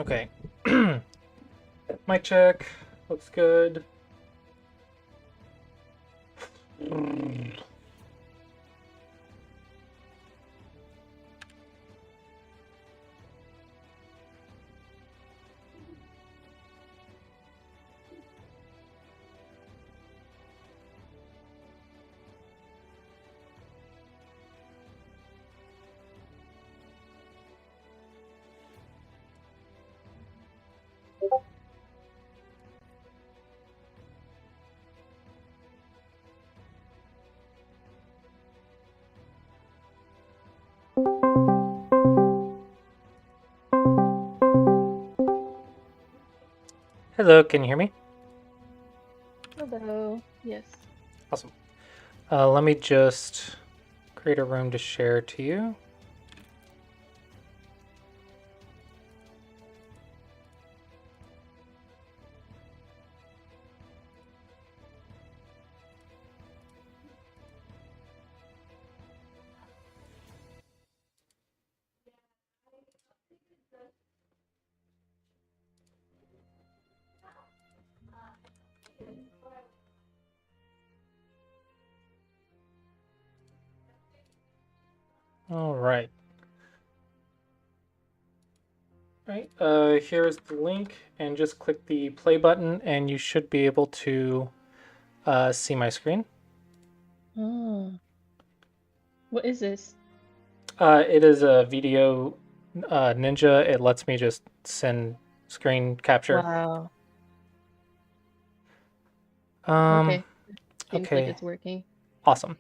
Okay. Mic check. Looks good. Hello, can you hear me? Hello. Yes. Awesome. Let me just create a room to share to you. All right. Right. Here's the link, and just click the play button, and you should be able to see my screen. Oh. What is this? It is a video ninja. It lets me just send screen capture. Wow. Um, Okay. Seems like okay, it's working. awesome.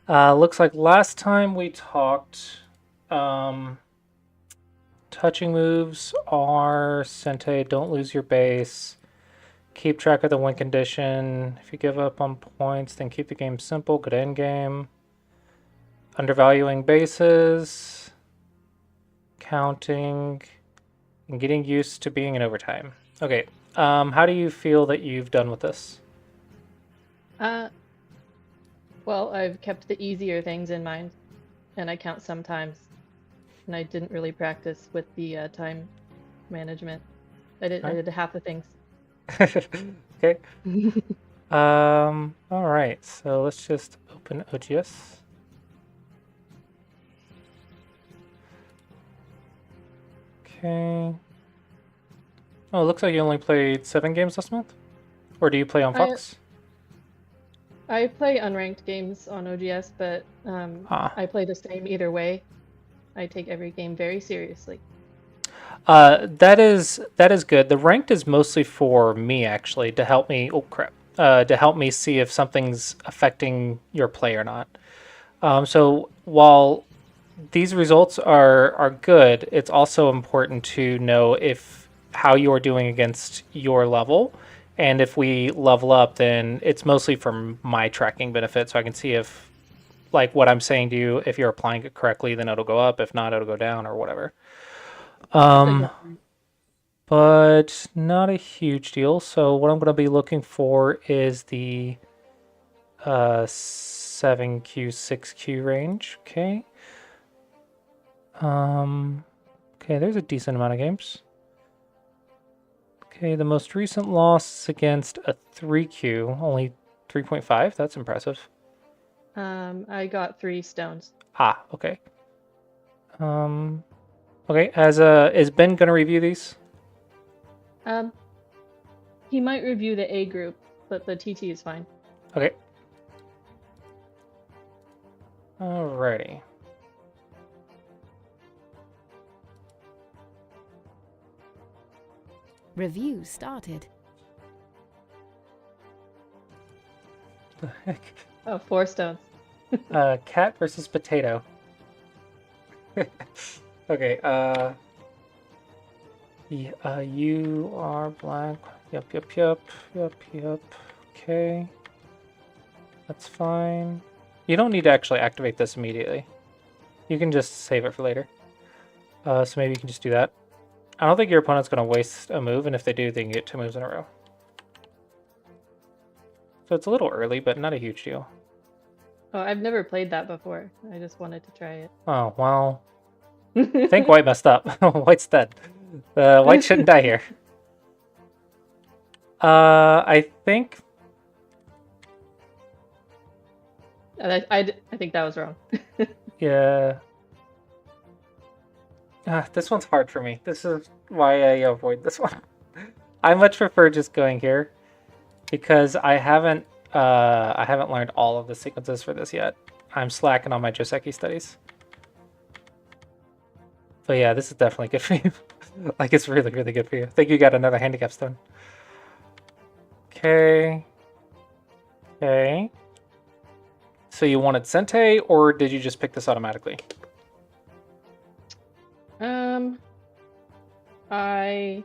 Looks like last time we talked, um, touching moves are Sente, don't lose your base, keep track of the win condition. If you give up on points, then keep the game simple, good end game. Undervaluing bases, counting, and getting used to being in overtime. Okay, how do you feel that you've done with this? Uh, well, I've kept the easier things in mind, and I count sometimes, and I didn't really practice with the time management. I did half the things. Okay. All right, so let's just open OGS. Okay. Oh, it looks like you only played 7 games this month? Or do you play on I Fox? I play unranked games on OGS, but Ah. I play the same either way. I take every game very seriously. That is good. The ranked is mostly for me actually to help me. Oh crap! To help me see if something's affecting your play or not. So while these results are good, it's also important to know if how you are doing against your level, and if we level up, then it's mostly for my tracking benefit, so I can see if like what I'm saying to you, if you're applying it correctly, then it'll go up. If not, it'll go down or whatever. Okay. But not a huge deal. So what I'm going to be looking for is the 7Q, 6Q range. Okay. Okay, there's a decent amount of games. Okay, the most recent loss is against a 3Q, only 3.5. That's impressive. I got 3 stones. Ah, okay. Okay, is Ben gonna review these? Um, he might review the A group, but the TT is fine. Okay. Alrighty. Review started. The heck? Oh, 4 stones. Cat versus potato. Okay, you are black. Yep. Okay. That's fine. You don't need to actually activate this immediately. You can just save it for later. So maybe you can just do that. I don't think your opponent's going to waste a move, and if they do, they can get 2 moves in a row. So it's a little early, but not a huge deal. Oh, I've never played that before. I just wanted to try it. Oh, well, I think White messed up. White's dead. White shouldn't die here. I think... I think that was wrong. Yeah. This one's hard for me. This is why I avoid this one. I much prefer just going here because I haven't learned all of the sequences for this yet. I'm slacking on my Joseki studies. But yeah, this is definitely good for you. Like, it's really, really good for you. I think you got another handicap stone. Okay. Okay. So you wanted Sente, or did you just pick this automatically? I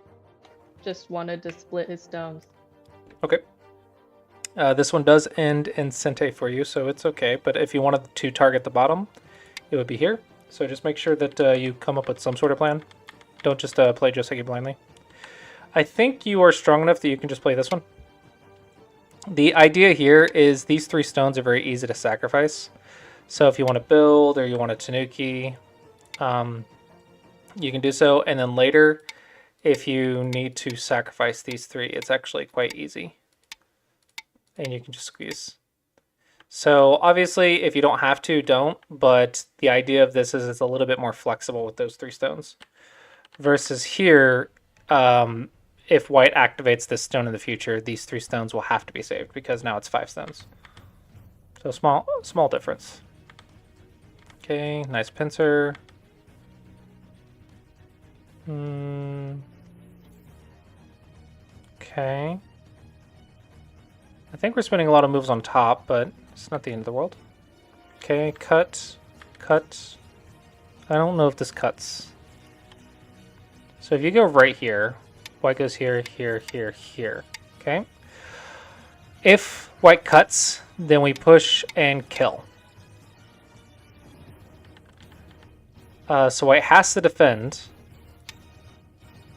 just wanted to split his stones. Okay. This one does end in Sente for you, so it's okay. But if you wanted to target the bottom, it would be here. So just make sure that you come up with some sort of plan. Don't just play Joseki blindly. I think you are strong enough that you can just play this one. The idea here is these 3 stones are very easy to sacrifice. So if you want to build or you want a Tanuki, you can do so. And then later, if you need to sacrifice these 3, it's actually quite easy. And you can just squeeze. So obviously, if you don't have to, don't. But the idea of this is it's a little bit more flexible with those 3 stones. Versus here, if white activates this stone in the future, these 3 stones will have to be saved because now it's 5 stones. So small difference. Okay, nice pincer. Okay. I think we're spending a lot of moves on top, but it's not the end of the world. Okay, cut. I don't know if this cuts. So if you go right here, white goes here, here, here, here. Okay? If white cuts, then we push and kill. So white has to defend,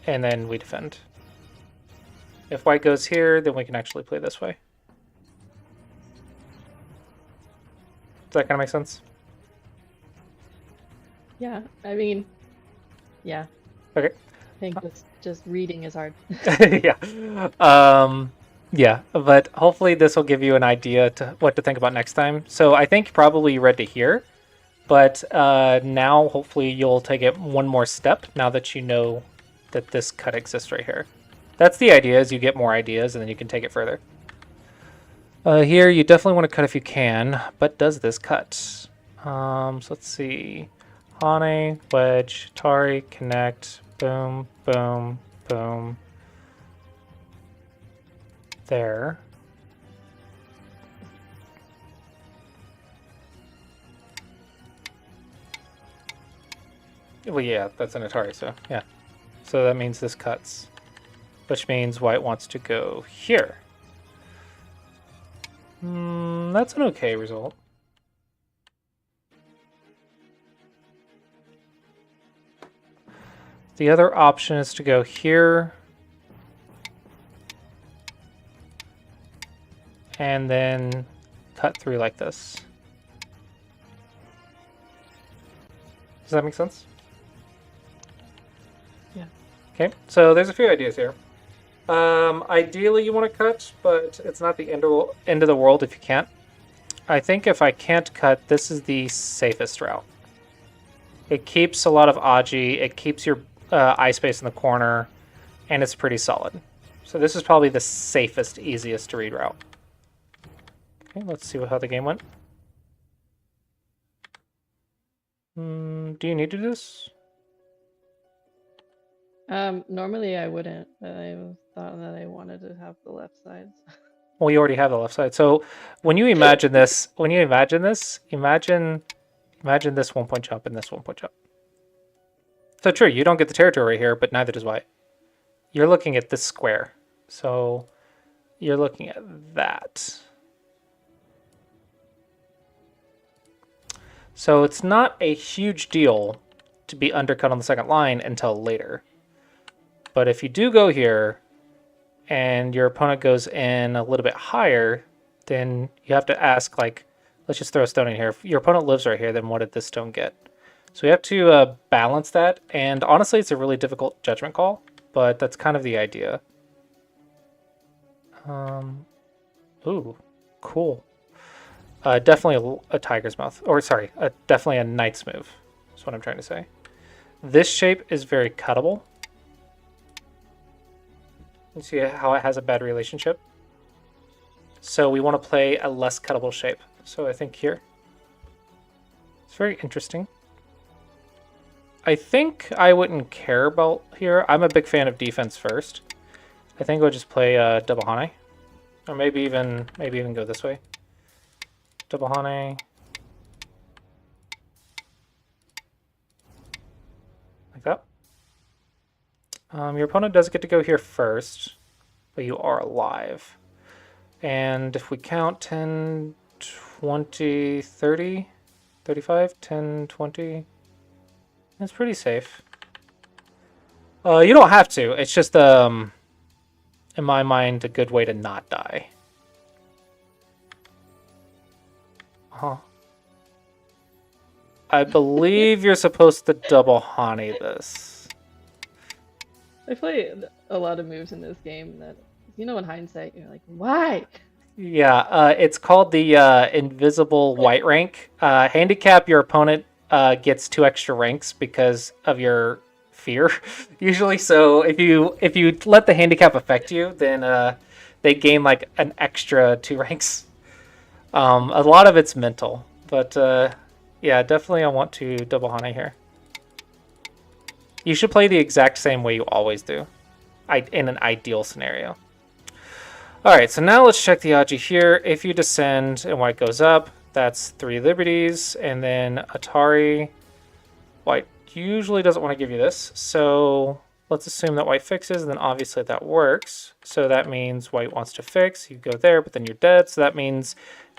and then we defend. If white goes here, then we can actually play this way. Does that kind of make sense? Yeah, I mean, yeah. Okay. I think just reading is hard. Yeah. Yeah, but hopefully this will give you an idea to what to think about next time. So I think probably you read to here, but now hopefully you'll take it one more step now that you know that this cut exists right here. That's the idea, is you get more ideas and then you can take it further. Here you definitely want to cut if you can, but does this cut? So let's see. Hane, wedge, Tari, connect, boom, boom, boom. There. Well, yeah, that's an Atari, so yeah. So that means this cuts, which means white wants to go here. That's an okay result. The other option is to go here and then cut through like this. Does that make sense? Yeah. Okay, so there's a few ideas here. Ideally you want to cut, but it's not the end of the world if you can't. I think if I can't cut, this is the safest route. It keeps a lot of Aji, it keeps your eye space in the corner, and it's pretty solid. So this is probably the safest, easiest to read route. Okay, let's see how the game went. Do you need to do this? Normally I wouldn't, but I thought that I wanted to have the left sides. Well, you already have the left side. So when you imagine this, imagine this 1-point jump and this 1-point jump. So true, you don't get the territory right here, but neither does white. You're looking at this square. So you're looking at that. So it's not a huge deal to be undercut on the second line until later. But if you do go here and your opponent goes in a little bit higher, then you have to ask, like, let's just throw a stone in here. If your opponent lives right here, then what did this stone get? So we have to balance that, and honestly, it's a really difficult judgment call, but that's kind of the idea. Um, ooh, cool. Definitely a tiger's mouth, or sorry, definitely a knight's move. That's what I'm trying to say. This shape is very cuttable. You see how it has a bad relationship? So we want to play a less cuttable shape. So I think here. It's very interesting. I think I wouldn't care about here. I'm a big fan of defense first. I think we'll just play double Hane. Or maybe even go this way. Double Hane. Like that. Your opponent does get to go here first, but you are alive. And if we count 10, 20, 30, 35, 10, 20, it's pretty safe. You don't have to. It's just, in my mind, a good way to not die. Huh. I believe you're supposed to double Hane this. I play a lot of moves in this game that, in hindsight, you're like, why? Yeah, it's called the invisible white rank. Handicap, your opponent gets 2 extra ranks because of your fear, usually. So if you let the handicap affect you, then they gain like an extra 2 ranks. A lot of it's mental, but yeah, definitely I want to double Hane here. You should play the exact same way you always do, in an ideal scenario. Alright, so now let's check the Aji here. If you descend and white goes up, that's 3 liberties, and then Atari, white usually doesn't want to give you this, so let's assume that white fixes, and then obviously that works. So that means white wants to fix, you go there, but then you're dead, so that means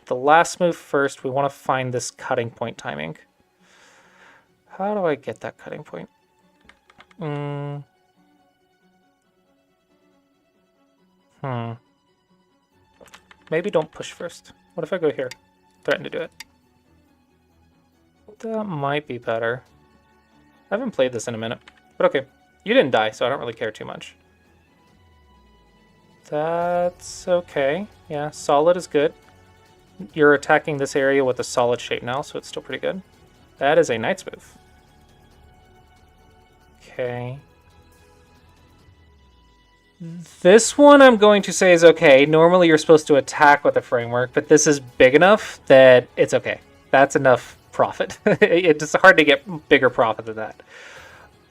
the last move first, we want to find this cutting point timing. How do I get that cutting point? Maybe don't push first. What if I go here? Threaten to do it. That might be better. I haven't played this in a minute. But okay. You didn't die, so I don't really care too much. That's okay. Yeah, solid is good. You're attacking this area with a solid shape now, so it's still pretty good. That is a knight's move. Okay. This one I'm going to say is okay. Normally you're supposed to attack with a framework, but this is big enough that it's okay. That's enough profit. It's hard to get bigger profit than that.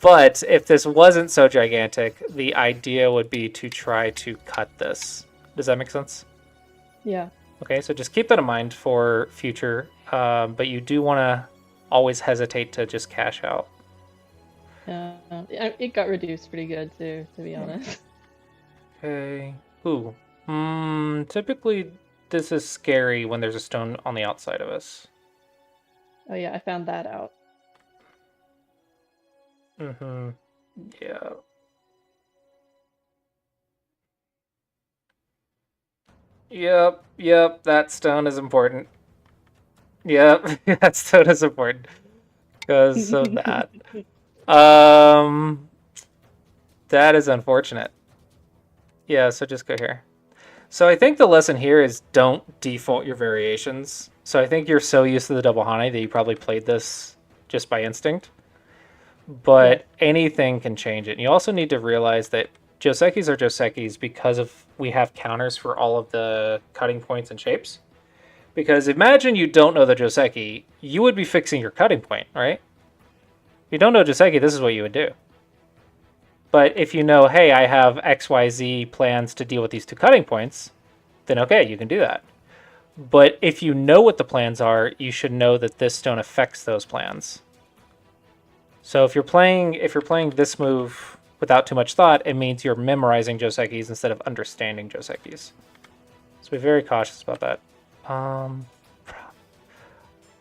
But if this wasn't so gigantic, the idea would be to try to cut this. Does that make sense? Yeah. Okay, so just keep that in mind for future, but you do want to always hesitate to just cash out. It got reduced pretty good too, to be honest. Okay. Ooh. Typically this is scary when there's a stone on the outside of us. Oh yeah, I found that out. Yeah. Yep, that stone is important. Yep, that stone is important. Because of that. That is unfortunate. Yeah, so just go here. So I think the lesson here is don't default your variations. So I think you're so used to the double Hane that you probably played this just by instinct. But anything can change it. And you also need to realize that Josekis are Josekis because of we have counters for all of the cutting points and shapes. Because imagine you don't know the Joseki, you would be fixing your cutting point, right? If you don't know Joseki, this is what you would do. But if you know, hey, I have XYZ plans to deal with these 2 cutting points, then okay, you can do that. But if you know what the plans are, you should know that this stone affects those plans. So if you're playing this move without too much thought, it means you're memorizing Josekis instead of understanding Josekis. So be very cautious about that.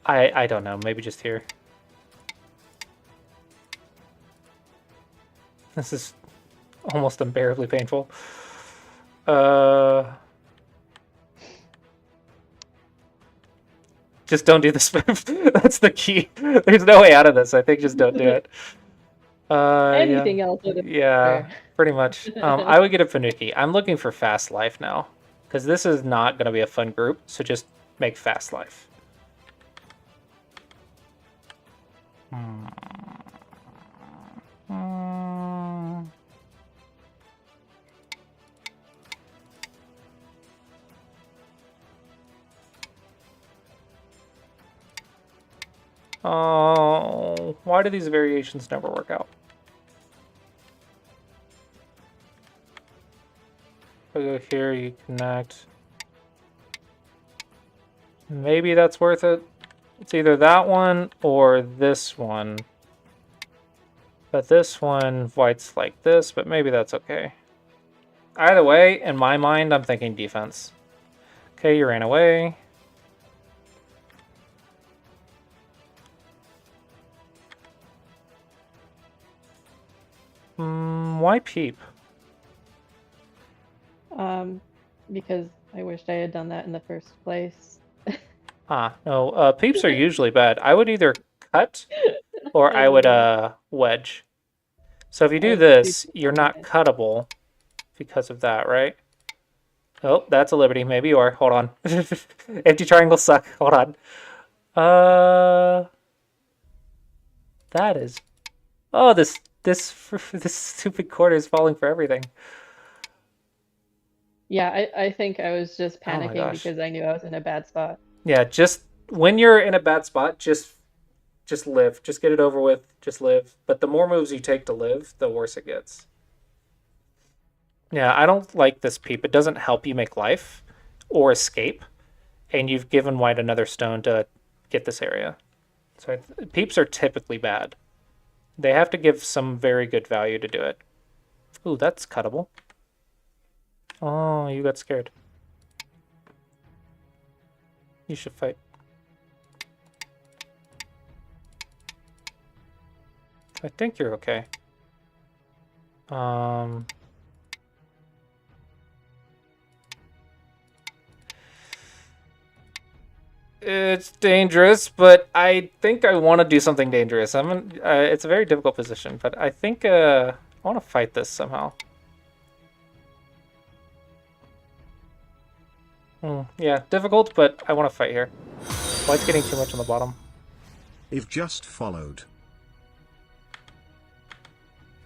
I don't know, maybe just here. This is almost unbearably painful. Just don't do this move. That's the key. There's no way out of this. I think just don't do it. Yeah. Anything else would have Yeah, been pretty much. I would get a Fanuki. I'm looking for Fast Life now. Because this is not going to be a fun group, so just make Fast Life. Oh, why do these variations never work out? I go here, you connect. Maybe that's worth it. It's either that one or this one. But this one, white's like this, but maybe that's okay. Either way, in my mind, I'm thinking defense. Okay, you ran away. Why peep? because I wished I had done that in the first place. No, peeps are usually bad. I would either cut or I would wedge. So if you do this, you're not cuttable because of that, right? Oh, that's a liberty. Maybe you are. Hold on. Empty triangles suck. Hold on. That is. Oh, this stupid quarter is falling for everything. Yeah, I think I was just Oh my panicking gosh. because I knew I was in a bad spot. Yeah, just when you're in a bad spot, just live. Just get it over with. Just live. But the more moves you take to live, the worse it gets. Yeah, I don't like this peep. It doesn't help you make life or escape, and you've given white another stone to get this area. So peeps are typically bad. They have to give some very good value to do it. Ooh, that's cuttable. Oh, you got scared. You should fight. I think you're okay. It's dangerous, but I think I want to do something dangerous. It's a very difficult position, but I think I want to fight this somehow. Yeah, difficult, but I want to fight here. White's getting too much on the bottom. If just followed.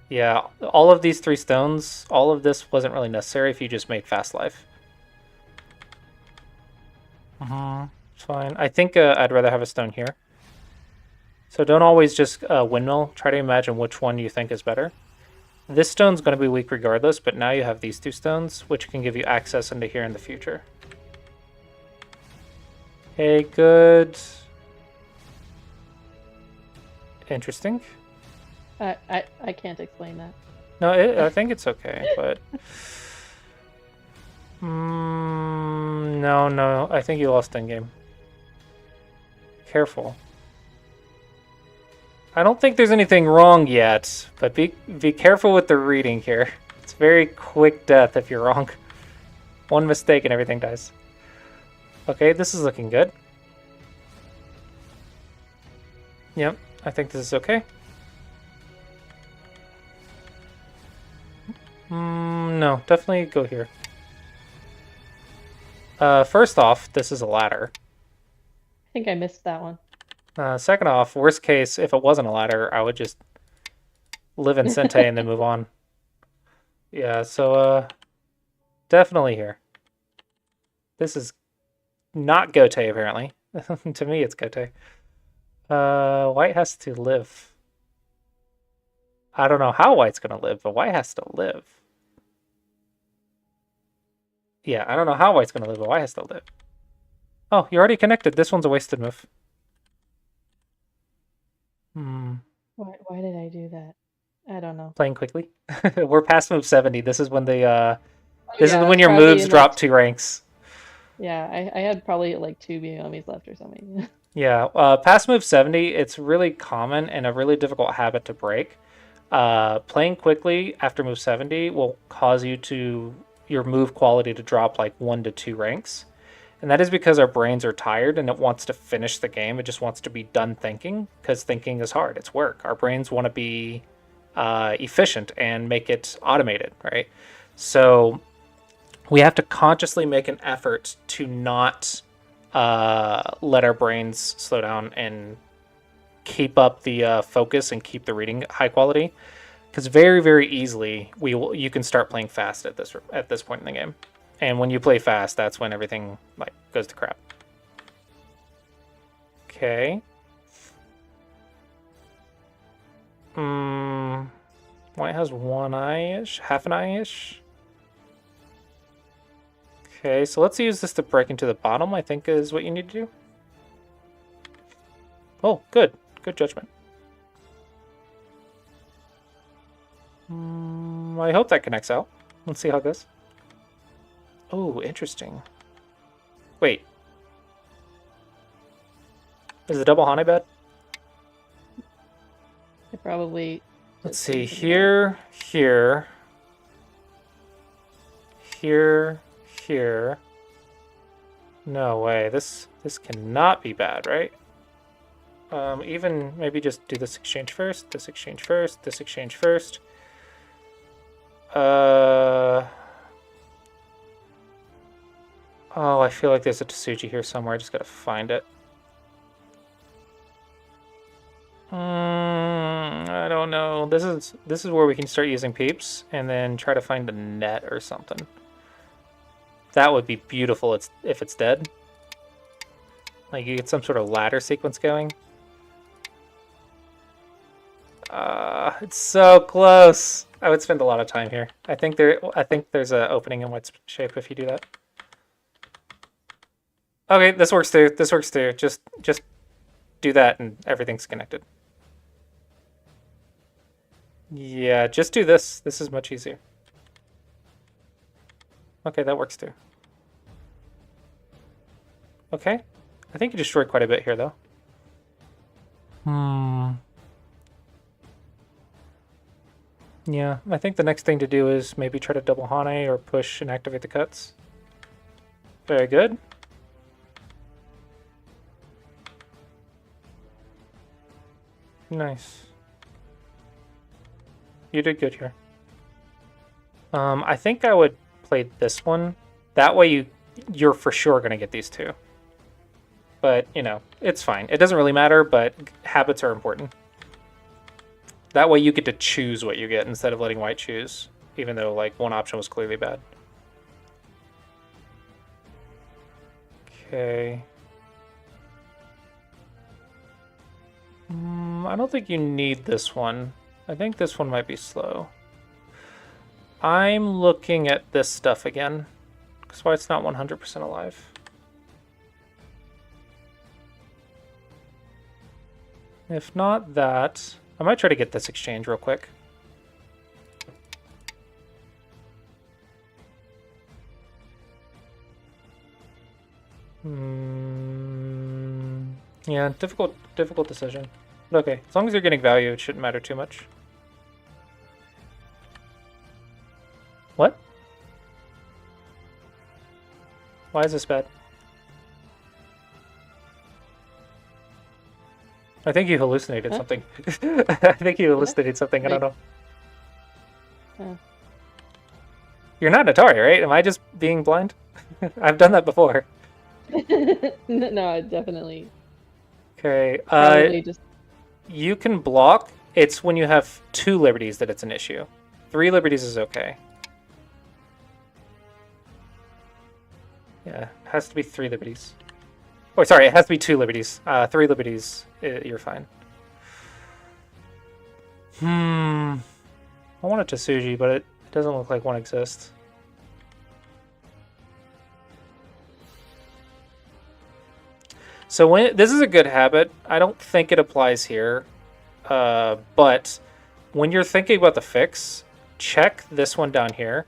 Yeah, all of these 3 stones, all of this wasn't really necessary if you just made fast life. It's fine. I think I'd rather have a stone here. So don't always just windmill. Try to imagine which one you think is better. This stone's going to be weak regardless, but now you have these 2 stones, which can give you access into here in the future. Okay, good. Interesting. I can't explain that. No, I think it's okay, but... no, I think you lost in game. Careful. I don't think there's anything wrong yet, but be careful with the reading here. It's very quick death if you're wrong. One mistake and everything dies. Okay, this is looking good. Yep, I think this is okay. No, definitely go here. First off, this is a ladder. I think I missed that one. Second off, worst case, if it wasn't a ladder, I would just live in Sente and then move on. Yeah, so definitely here. This is not Gote, apparently. To me, it's Gote. White has to live. I don't know how white's going to live, but white has to live. Yeah, I don't know how white's going to live, but white has to live. Oh, you're already connected. This one's a wasted move. Why did I do that? I don't know. Playing quickly. We're past move 70. This is when the this is when your probably moves in drop like 2 ranks. Yeah, I had probably like 2 BMs left or something. Yeah, past move 70, it's really common and a really difficult habit to break. Playing quickly after move 70 will cause your move quality to drop like 1 to 2 ranks. And that is because our brains are tired and it wants to finish the game. It just wants to be done thinking, because thinking is hard. It's work. Our brains want to be efficient and make it automated, right? So we have to consciously make an effort to not let our brains slow down and keep up the focus and keep the reading high quality. Because very, very easily you can start playing fast at this point in the game. And when you play fast, that's when everything like goes to crap. Okay. White has one eye-ish, half an eye-ish. Okay, so let's use this to break into the bottom, I think is what you need to do. Oh, good. Good judgment. I hope that connects out. Let's see how it goes. Oh, interesting. Wait. Is the double Hane bad? I probably. Let's see. Here, here. Here, here. No way. This cannot be bad, right? Even maybe just do this exchange first, this exchange first, this exchange first. Oh, I feel like there's a Tsuji here somewhere. I just gotta find it. I don't know. This is where we can start using peeps and then try to find a net or something. That would be beautiful if it's dead. Like you get some sort of ladder sequence going. It's so close. I would spend a lot of time here. I think there's an opening in white shape if you do that. Okay, this works too. This works too. Just do that and everything's connected. Yeah, just do this. This is much easier. Okay, that works too. Okay. I think you destroyed quite a bit here though. Yeah, I think the next thing to do is maybe try to double Hane or push and activate the cuts. Very good. Nice. You did good here. I think I would play this one. That way you're for sure going to get these two. But, you know, it's fine. It doesn't really matter, but habits are important. That way you get to choose what you get instead of letting white choose, even though like one option was clearly bad. Okay. I don't think you need this one. I think this one might be slow. I'm looking at this stuff again, because why it's not 100% alive. If not that, I might try to get this exchange real quick. Yeah, difficult decision. But okay, as long as you're getting value, it shouldn't matter too much. What? Why is this bad? I think you hallucinated something. I think you hallucinated something. I don't know. You're not Atari, right? Am I just being blind? I've done that before. No, definitely. Okay. Just... You can block. It's when you have 2 liberties that it's an issue. 3 liberties is okay. Yeah, it has to be 3 liberties. Oh, sorry, it has to be 2 liberties. 3 liberties, you're fine. I want a Tsuji, but it doesn't look like one exists. So this is a good habit. I don't think it applies here, but when you're thinking about the fix, check this one down here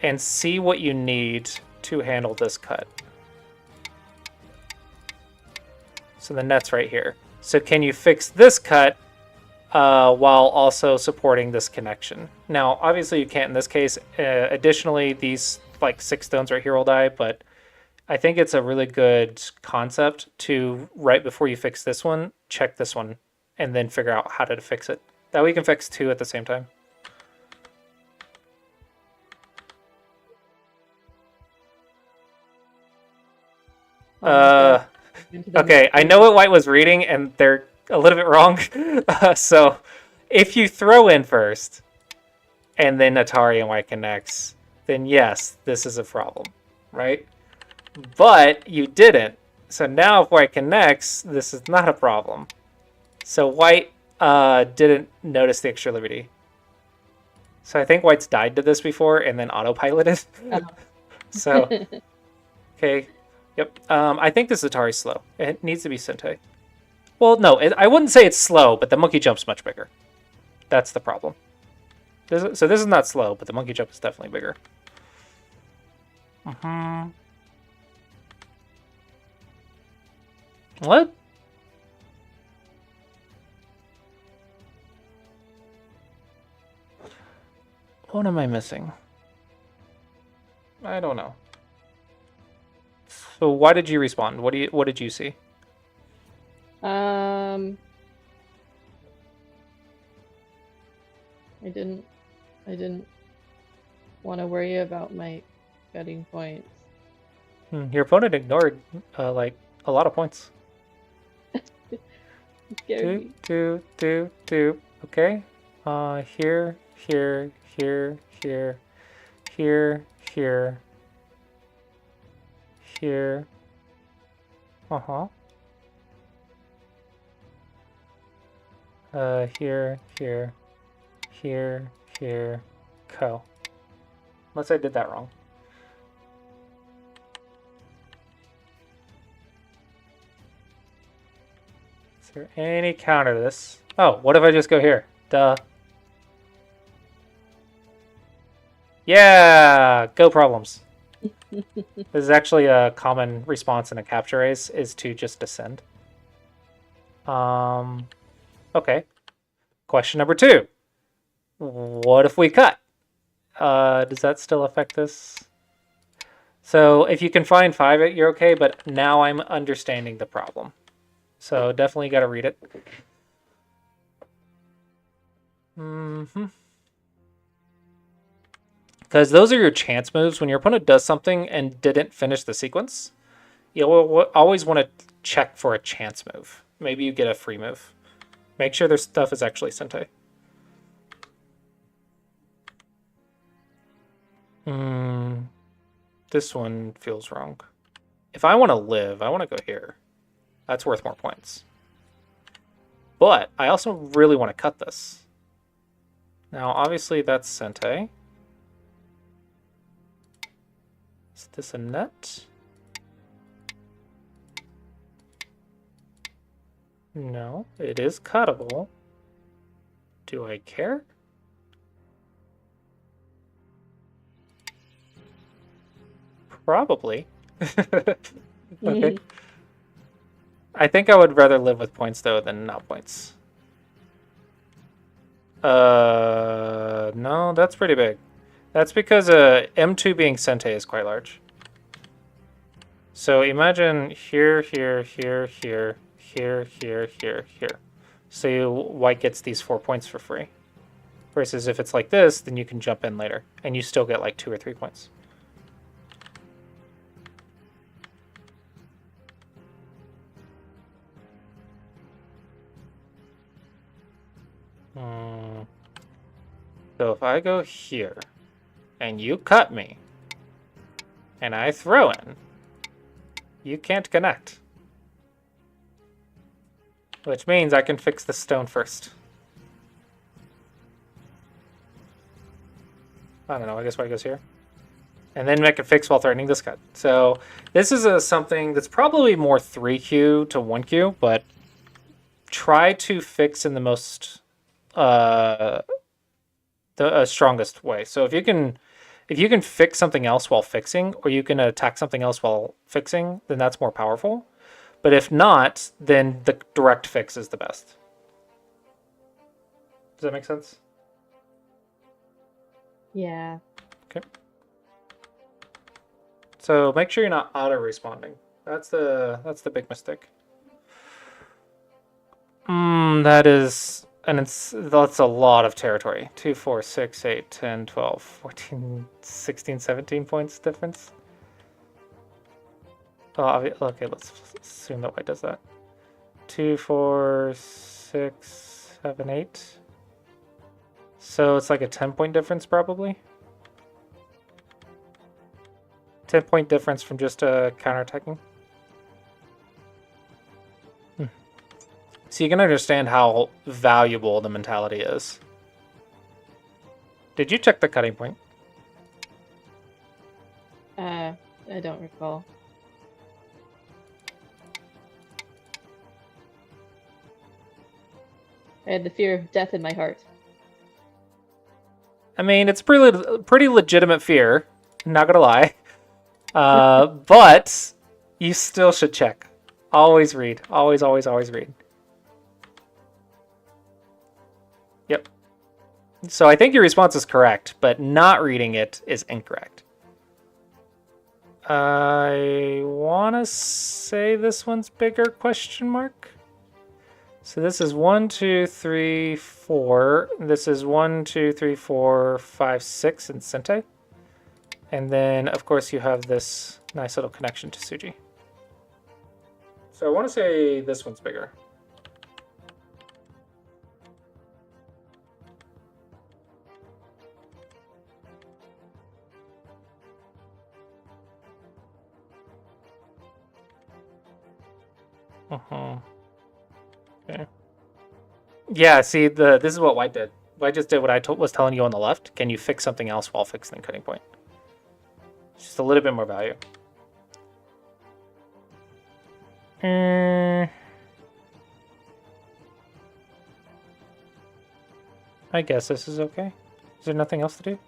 and see what you need to handle this cut. So the net's right here. So can you fix this cut while also supporting this connection? Now, obviously you can't in this case. Additionally, these like 6 stones right here will die, but I think it's a really good concept to, right before you fix this one, check this one, and then figure out how to fix it. That way you can fix two at the same time. Oh, into the Okay, I know what White was reading, and they're a little bit wrong. So, if you throw in first, and then Atari and White connects, then yes, this is a problem, right? But you didn't. So now if White connects, this is not a problem. So White didn't notice the extra liberty. So I think White's died to this before and then autopiloted. Oh. So, okay. Yep. I think this Atari's slow. It needs to be Sente. Well, no, I wouldn't say it's slow, but the monkey jump's much bigger. That's the problem. So this is not slow, but the monkey jump is definitely bigger. What? What am I missing? I don't know. So why did you respond? What did you see? I didn't want to worry about my cutting points. Your opponent ignored like a lot of points. It scared me. Two. Okay. Here, here, here, here, here, here, here. Uh-huh. Here, here, here, here, co. Unless I did that wrong. Is there any counter to this? Oh, what if I just go here? Duh. Yeah, go problems. This is actually a common response in a capture race, is to just descend. Okay. Question number 2. What if we cut? Does that still affect this? So if you can find 5, you're okay, but now I'm understanding the problem. So definitely got to read it. Because those are your chance moves. When your opponent does something and didn't finish the sequence, you'll always want to check for a chance move. Maybe you get a free move. Make sure their stuff is actually Sente. This one feels wrong. If I want to live, I want to go here. That's worth more points. But I also really want to cut this. Now, obviously, that's Sente. Is this a net? No, it is cuttable. Do I care? Probably. Okay. I think I would rather live with points, though, than not points. No, that's pretty big. That's because M2 being Sente is quite large. So imagine here, here, here, here, here, here, here, here. So White gets these 4 points for free. Versus if it's like this, then you can jump in later, and you still get like 2 or 3 points. So if I go here, and you cut me, and I throw in, you can't connect. Which means I can fix the stone first. I don't know, I guess White goes here. And then make a fix while threatening this cut. So this is something that's probably more 3Q to 1Q, but try to fix in the most strongest way. So if you can fix something else while fixing, or you can attack something else while fixing, then that's more powerful. But if not, then the direct fix is the best. Does that make sense? Yeah. Okay. So make sure you're not auto-responding. That's the big mistake. That's a lot of territory. 2, 4, 6, 8, 10, 12, 14, 16, 17 points difference. Oh, okay, let's assume that white does that. 2, 4, 6, 7, 8. So it's like a 10-point difference, probably. 10-point difference from just counterattacking. So you can understand how valuable the mentality is. Did you check the cutting point? I don't recall. I had the fear of death in my heart. I mean, it's pretty legitimate fear, not gonna lie. But you still should check. Always read. Always, always, always read. Yep. So I think your response is correct, but not reading it is incorrect. I want to say this one's bigger, question mark. So this is 1, 2, 3, 4. This is 1, 2, 3, 4, 5, 6 in Sente. And then, of course, you have this nice little connection to Suji. So I want to say this one's bigger. Okay. Yeah, see, this is what white did. White just did what I was telling you on the left. Can you fix something else while fixing the cutting point? Just a little bit more value. I guess this is okay. Is there nothing else to do?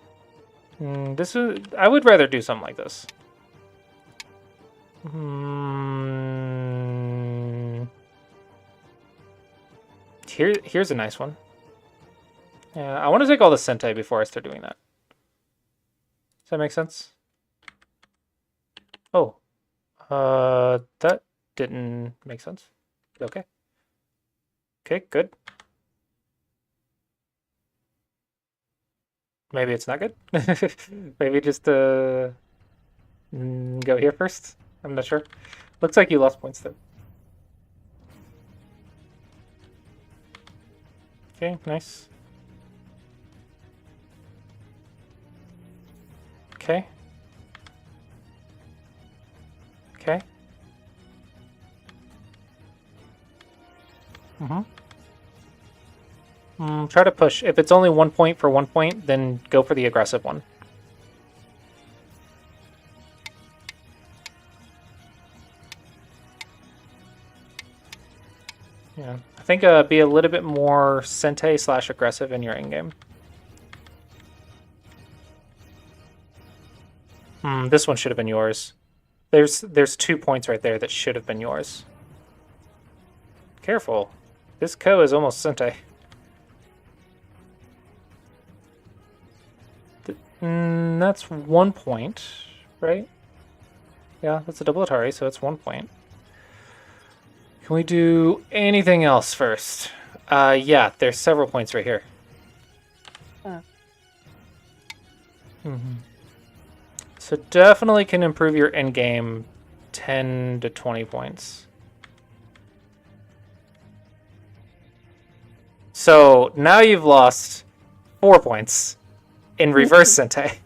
I would rather do something like this. Here's a nice one. Yeah, I want to take all the Sente before I start doing that. Does that make sense? Oh. That didn't make sense. Okay. Okay, good. Maybe it's not good. Maybe just go here first. I'm not sure. Looks like you lost points though. Okay, nice. Okay. Okay. Try to push. If it's only 1 point for 1 point, then go for the aggressive one. Yeah, I think be a little bit more Sente / aggressive in your endgame. This one should have been yours. There's 2 points right there that should have been yours. Careful. This Ko is almost Sente. That's 1 point, right? Yeah, that's a double Atari, so it's 1 point. Can we do anything else first? Yeah, there's several points right here. So definitely can improve your endgame 10 to 20 points. So now you've lost 4 points in reverse Sente.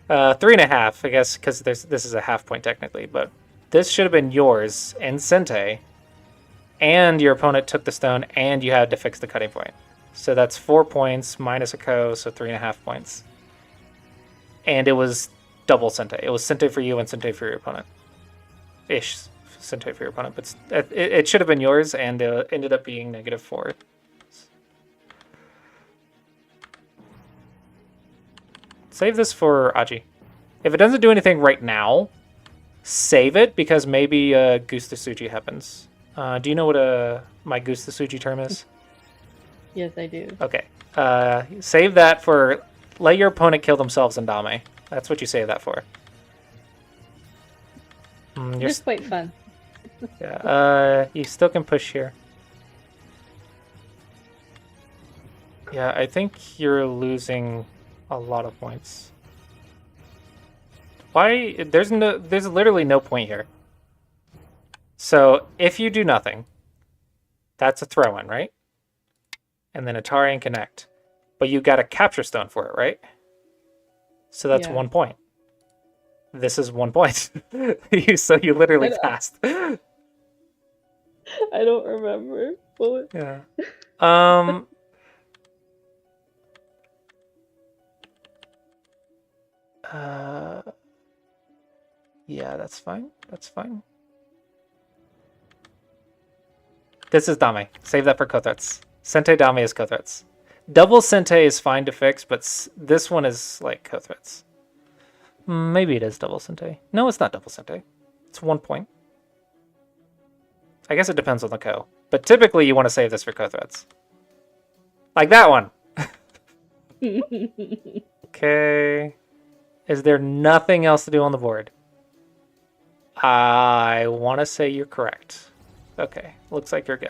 3.5, I guess, because this is a half point technically, but this should have been yours in Sente, and your opponent took the stone, and you had to fix the cutting point. So that's 4 points minus a Ko, so 3.5 points. And it was double Sente. It was Sente for you and Sente for your opponent. Ish Sente for your opponent, but it should have been yours, and it ended up being -4. Save this for Aji. If it doesn't do anything right now, save it, because maybe Goose the Suji happens. Do you know what my Goose the Suji term is? Yes, I do. Okay. Save that for let your opponent kill themselves in Dame. That's what you save that for. You're Just quite fun. yeah. You still can push here. Yeah, I think you're losing a lot of points. Why? There's literally no point here. So if you do nothing, that's a throw-in, right? And then Atari and Connect. But you got a capture stone for it, right? So that's Yeah. 1 point. This is 1 point. So you literally passed. I don't remember. Yeah. Um. Yeah, that's fine. That's fine. This is Dame. Save that for Kothretz. Sente Dame is Kothretz. Double Sente is fine to fix, but this one is like Kothretz. Maybe it is double Sente. No, it's not double Sente. It's 1 point. I guess it depends on the ko. But typically you want to save this for Kothretz. Like that one. Okay. Is there nothing else to do on the board? I want to say you're correct. Okay, looks like you're good.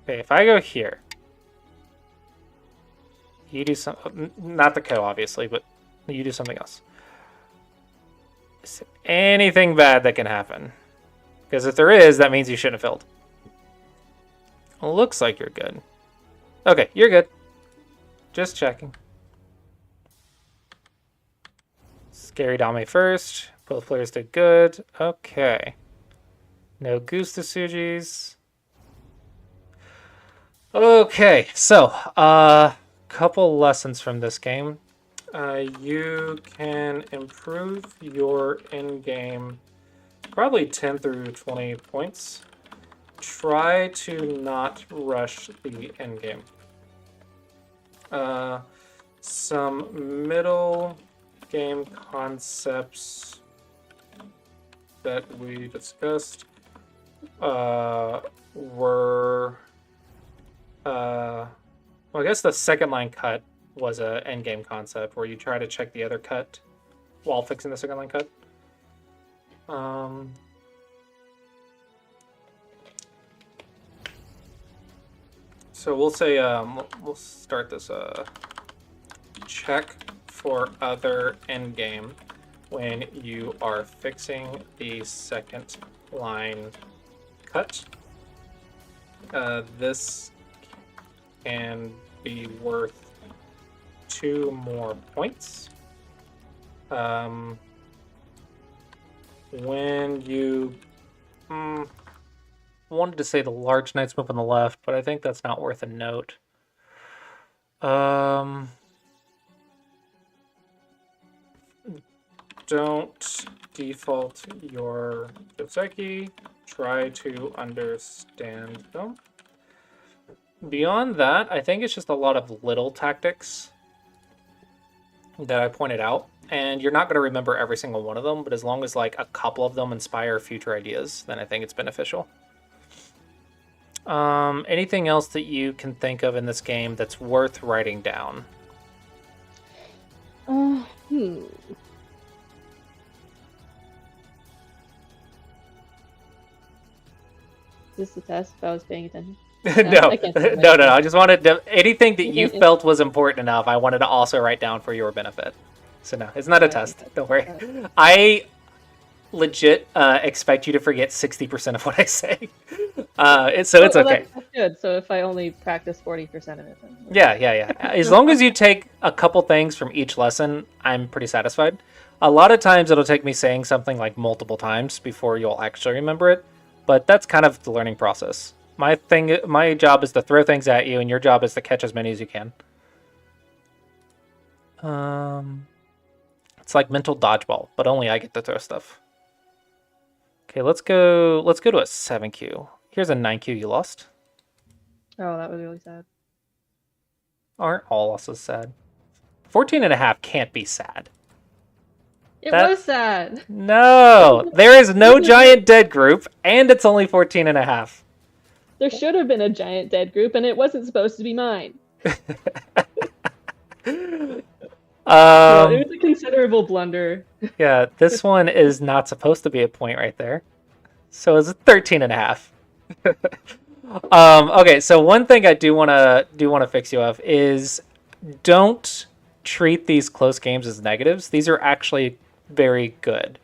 Okay, if I go here, you do some, not the ko obviously, but you do something else. Is there anything bad that can happen? Because if there is, that means you shouldn't have filled. Looks like you're good. Okay, you're good. Just checking. Scary Dame first. Both players did good. Okay. No Goose to Sujis. Okay, so couple lessons from this game. You can improve your in-game probably 10 through 20 points. Try to not rush the end game. Some middle game concepts that we discussed were well, I guess the second line cut was a end game concept where you try to check the other cut while fixing the second line cut. So we'll say we'll start this check for other endgame when you are fixing the second line cut. This can be worth 2 more points. When you wanted to say the large knights move on the left, but I think that's not worth a note. Don't default your Doseki. Try to understand them. Beyond that, I think it's just a lot of little tactics that I pointed out. And you're not going to remember every single one of them, but as long as like a couple of them inspire future ideas, then I think it's beneficial. Anything else that you can think of in this game that's worth writing down? Is this the test? If I was paying attention. No, I can't no. I just wanted to, anything that you felt was important enough, I wanted to also write down for your benefit. So no, it's not a test. Don't worry. I legit expect you to forget 60% of what I say. It's okay. That's good. So if I only practice 40% of it, then... Yeah. As long as you take a couple things from each lesson, I'm pretty satisfied. A lot of times it'll take me saying something like multiple times before you'll actually remember it, but that's kind of the learning process. My job is to throw things at you, and your job is to catch as many as you can. It's like mental dodgeball, but only I get to throw stuff. Okay, let's go to a 7Q. Here's a 9Q you lost. Oh, that was really sad. Aren't all losses sad? 14.5 can't be sad. It was sad. No, there is no giant dead group, and it's only 14.5. There should have been a giant dead group, and it wasn't supposed to be mine. Yeah, it Um, was a considerable blunder. yeah, this one is not supposed to be a point right there. So it's 13 and a half. Okay, so one thing I do wanna fix you of is don't treat these close games as negatives. These are actually very good.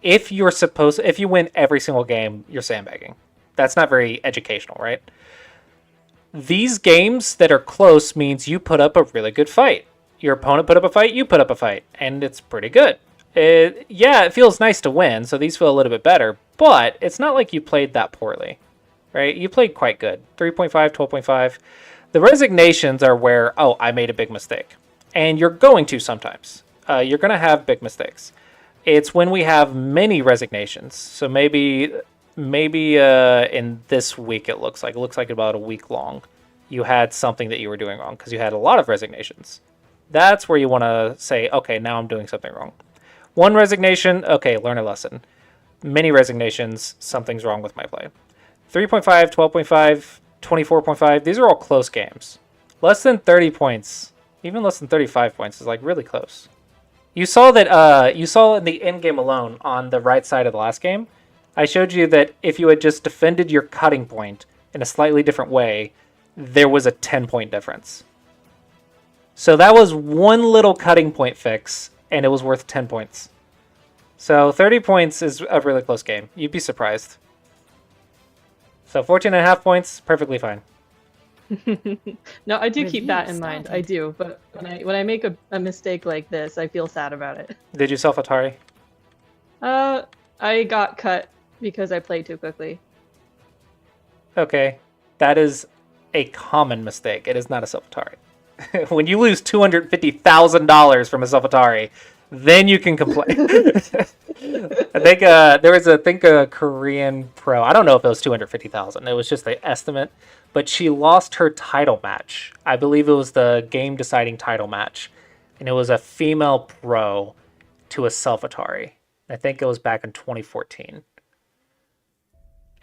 If you win every single game, you're sandbagging. That's not very educational, right? These games that are close means you put up a really good fight. Your opponent put up a fight, you put up a fight, and it's pretty good. Yeah, it feels nice to win, so these feel a little bit better, but it's not like you played that poorly, right? You played quite good. 3.5, 12.5. The resignations are where, oh, I made a big mistake. And you're going to sometimes. You're going to have big mistakes. It's when we have many resignations. So maybe in this week it looks like about a week long. You had something that you were doing wrong because you had a lot of resignations. That's where you want to say, okay, now I'm doing something wrong. One resignation, okay, learn a lesson. Many resignations, something's wrong with my play. 3.5, 12.5, 24.5, these are all close games. Less than 30 points, even less than 35 points is like really close. You saw that you saw in the end game alone on the right side of the last game, I showed you that if you had just defended your cutting point in a slightly different way, there was a 10-point difference. So that was one little cutting point fix, and it was worth 10 points. So 30 points is a really close game. You'd be surprised. So 14 and a half points, perfectly fine. No, I do keep that in Review mind. started. I do, but when I make a mistake like this, I feel sad about it. Did you self Atari? I got cut because I played too quickly. Okay. That is a common mistake. It is not a self Atari. When you lose $250,000 from a self Atari, then you can complain. I think there was a Korean pro. I don't know if it was 250,000. It was just the estimate, but she lost her title match. I believe it was the game deciding title match, and it was a female pro to a self Atari. I think it was back in 2014.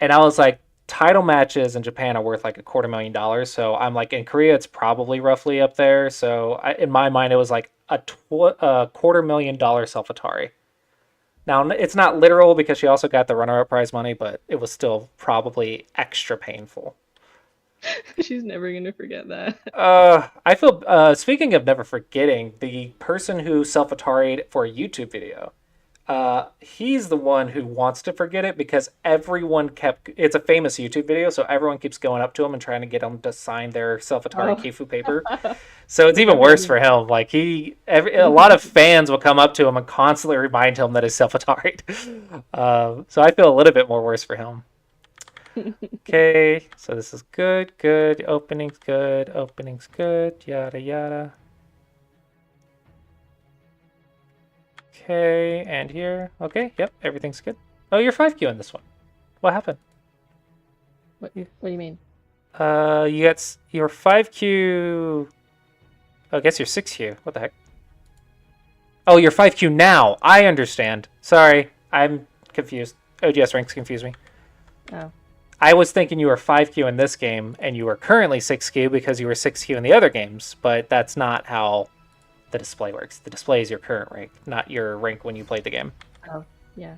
And I was like, title matches in Japan are worth like $250,000. So I'm like, in Korea, it's probably roughly up there. So in my mind, it was like a $250,000 self Atari. Now, it's not literal because she also got the runner-up prize money, but it was still probably extra painful. She's never gonna forget that. I feel, speaking of never forgetting, the person who self-Atari'd for a YouTube video, he's the one who wants to forget it because it's a famous YouTube video, so everyone keeps going up to him and trying to get him to sign their self-Atari Kifu paper. So it's even worse for him. Like a lot of fans will come up to him and constantly remind him that he's self-Atari'd. So I feel a little bit more worse for him. Okay, so this is good, opening's good, yada yada. Okay, and here. Okay, yep, everything's good. Oh, you're 5Q in this one. What happened? What do you mean? You got your 5Q. Oh, I guess you're 6Q. What the heck? Oh, you're 5Q now. I understand. Sorry, I'm confused. OGS ranks confuse me. Oh. I was thinking you were 5Q in this game, and you were currently 6Q because you were 6Q in the other games, but that's not how the display works. The display is your current rank, not your rank when you played the game. Oh, yeah.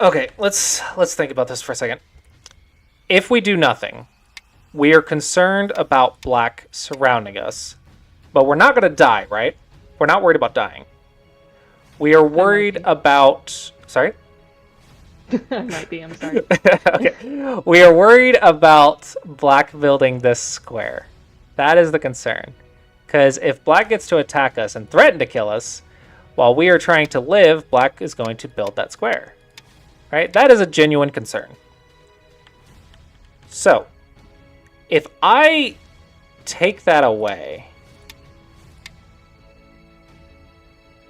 Okay, let's think about this for a second. If we do nothing, we are concerned about black surrounding us, but we're not going to die, right? We're not worried about dying. We are worried about... Sorry? I might be, I'm sorry. Okay. We are worried about black building this square. That is the concern. Because if black gets to attack us and threaten to kill us, while we are trying to live, black is going to build that square. Right? That is a genuine concern. So, if I take that away...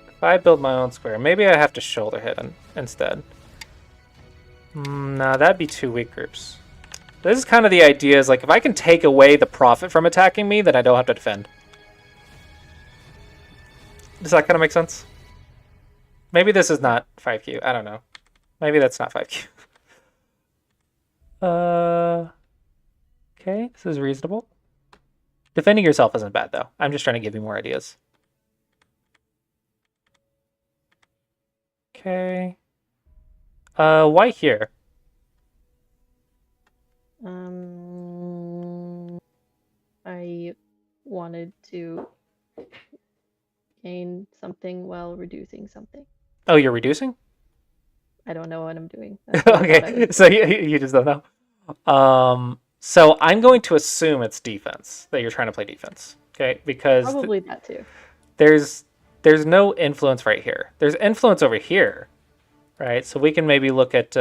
If I build my own square, maybe I have to shoulder hit instead. No, that'd be 2 weak groups. This is kind of the idea, is like, if I can take away the profit from attacking me, then I don't have to defend. Does that kind of make sense? Maybe this is not 5Q. I don't know. Maybe that's not 5Q. Okay, this is reasonable. Defending yourself isn't bad, though. I'm just trying to give you more ideas. Okay. Why here? I wanted to gain something while reducing something. Oh, you're reducing? I don't know what I'm doing. That's what I thought I Okay, was so doing. you just don't know. So I'm going to assume it's defense, that you're trying to play defense. Okay, because Probably that too. there's no influence right here. There's influence over here, right? So we can maybe look at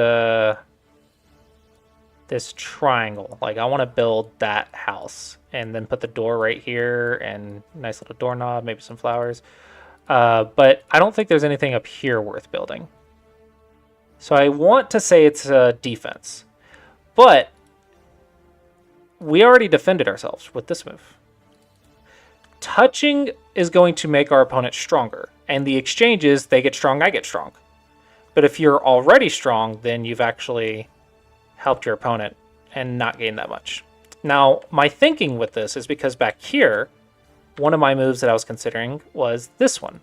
this triangle. Like I want to build that house and then put the door right here and nice little doorknob, maybe some flowers. But I don't think there's anything up here worth building. So I want to say it's a defense, but we already defended ourselves with this move. Touching is going to make our opponent stronger, and the exchange is they get strong, I get strong. But if you're already strong, then you've actually helped your opponent and not gained that much. Now, my thinking with this is because back here, one of my moves that I was considering was this one.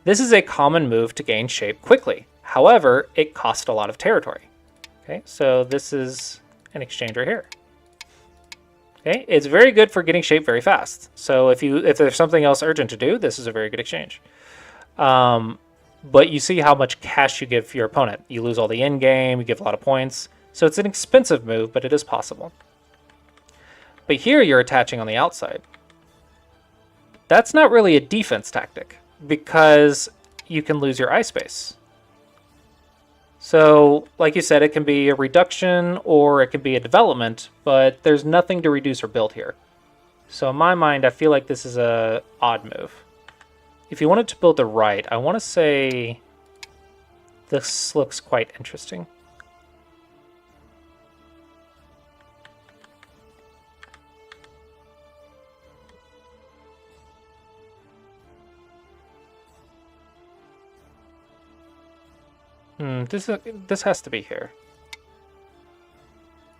This is a common move to gain shape quickly. However, it costs a lot of territory. Okay, so this is an exchange right here. Okay, it's very good for getting shape very fast. So if there's something else urgent to do, this is a very good exchange. But you see how much cash you give your opponent. You lose all the end game, you give a lot of points. So it's an expensive move, but it is possible. But here you're attaching on the outside. That's not really a defense tactic because you can lose your eye space. So, like you said, it can be a reduction or it can be a development, but there's nothing to reduce or build here. So in my mind, I feel like this is a odd move. If you wanted to build the right, I want to say this looks quite interesting. This has to be here.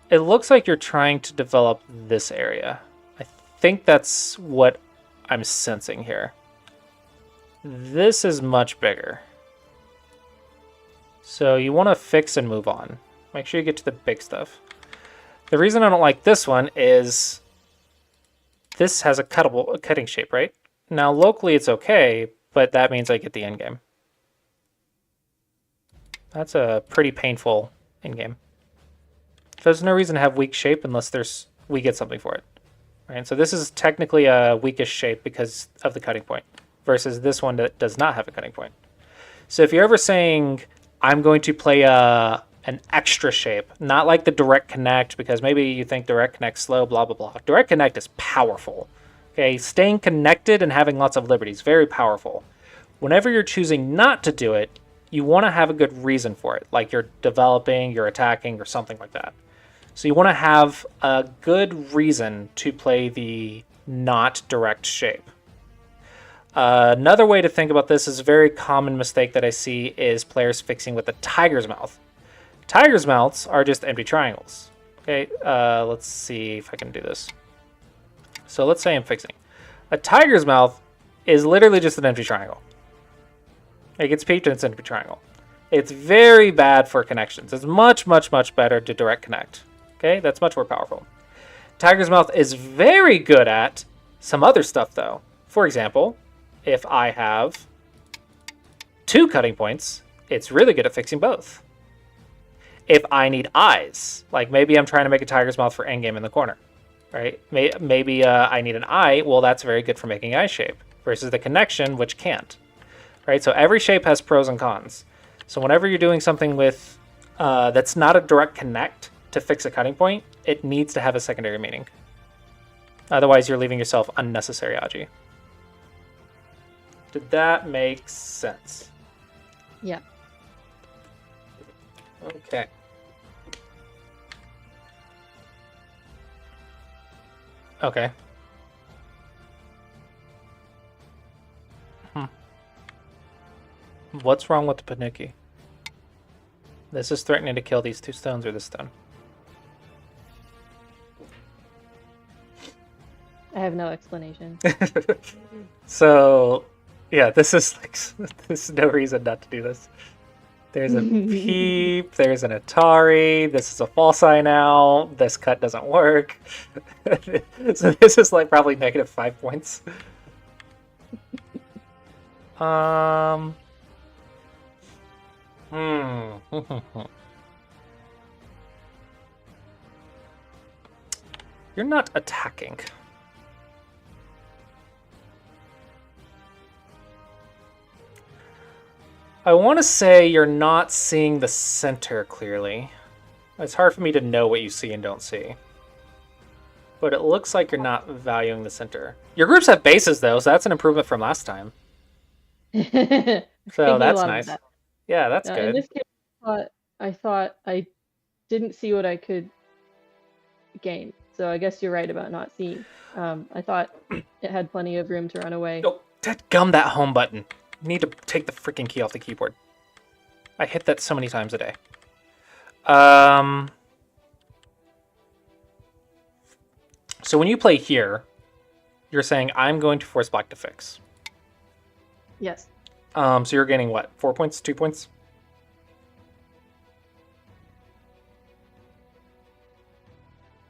It looks like you're trying to develop this area. I think that's what I'm sensing here. This is much bigger. So you want to fix and move on. Make sure you get to the big stuff. The reason I don't like this one is this has a cutting shape, right? Now locally it's okay, but that means I get the end game. That's a pretty painful end game. There's no reason to have weak shape unless we get something for it. Right? So this is technically a weakest shape because of the cutting point versus this one that does not have a cutting point. So if you're ever saying, I'm going to play an extra shape, not like the direct connect, because maybe you think direct connect slow, blah, blah, blah. Direct connect is powerful. Okay, staying connected and having lots of liberties, very powerful. Whenever you're choosing not to do it, you want to have a good reason for it, like you're developing, you're attacking, or something like that. So you want to have a good reason to play the not direct shape. Another way to think about this is a very common mistake that I see is players fixing with a tiger's mouth. Tiger's mouths are just empty triangles. Okay, let's see if I can do this. So let's say I'm fixing. A tiger's mouth is literally just an empty triangle. It gets peeped and it's an empty triangle. It's very bad for connections. It's much, much, much better to direct connect. Okay, that's much more powerful. Tiger's mouth is very good at some other stuff though. For example, if I have 2 cutting points, it's really good at fixing both. If I need eyes, like maybe I'm trying to make a tiger's mouth for endgame in the corner, right? Maybe I need an eye, well that's very good for making eye shape, versus the connection, which can't. Right, so every shape has pros and cons. So whenever you're doing something with that's not a direct connect to fix a cutting point, it needs to have a secondary meaning. Otherwise, you're leaving yourself unnecessary agi. Did that make sense? Yeah. Okay. Okay. What's wrong with the Panuki? This is threatening to kill these 2 stones or this stone. I have no explanation. So, yeah, this is like there's no reason not to do this. There's a peep. There's an Atari. This is a false eye now. This cut doesn't work. So this is like probably -5 points. You're not attacking. I want to say you're not seeing the center clearly. It's hard for me to know what you see and don't see. But it looks like you're not valuing the center. Your groups have bases, though, so that's an improvement from last time. So that's nice. That. Yeah, that's good. In this case, I thought I didn't see what I could gain. So I guess you're right about not seeing. I thought it had plenty of room to run away. Oh, dadgum that home button. Need to take the freaking key off the keyboard. I hit that so many times a day. So when you play here, you're saying, I'm going to force black to fix. Yes. So you're gaining what? 4 points? 2 points?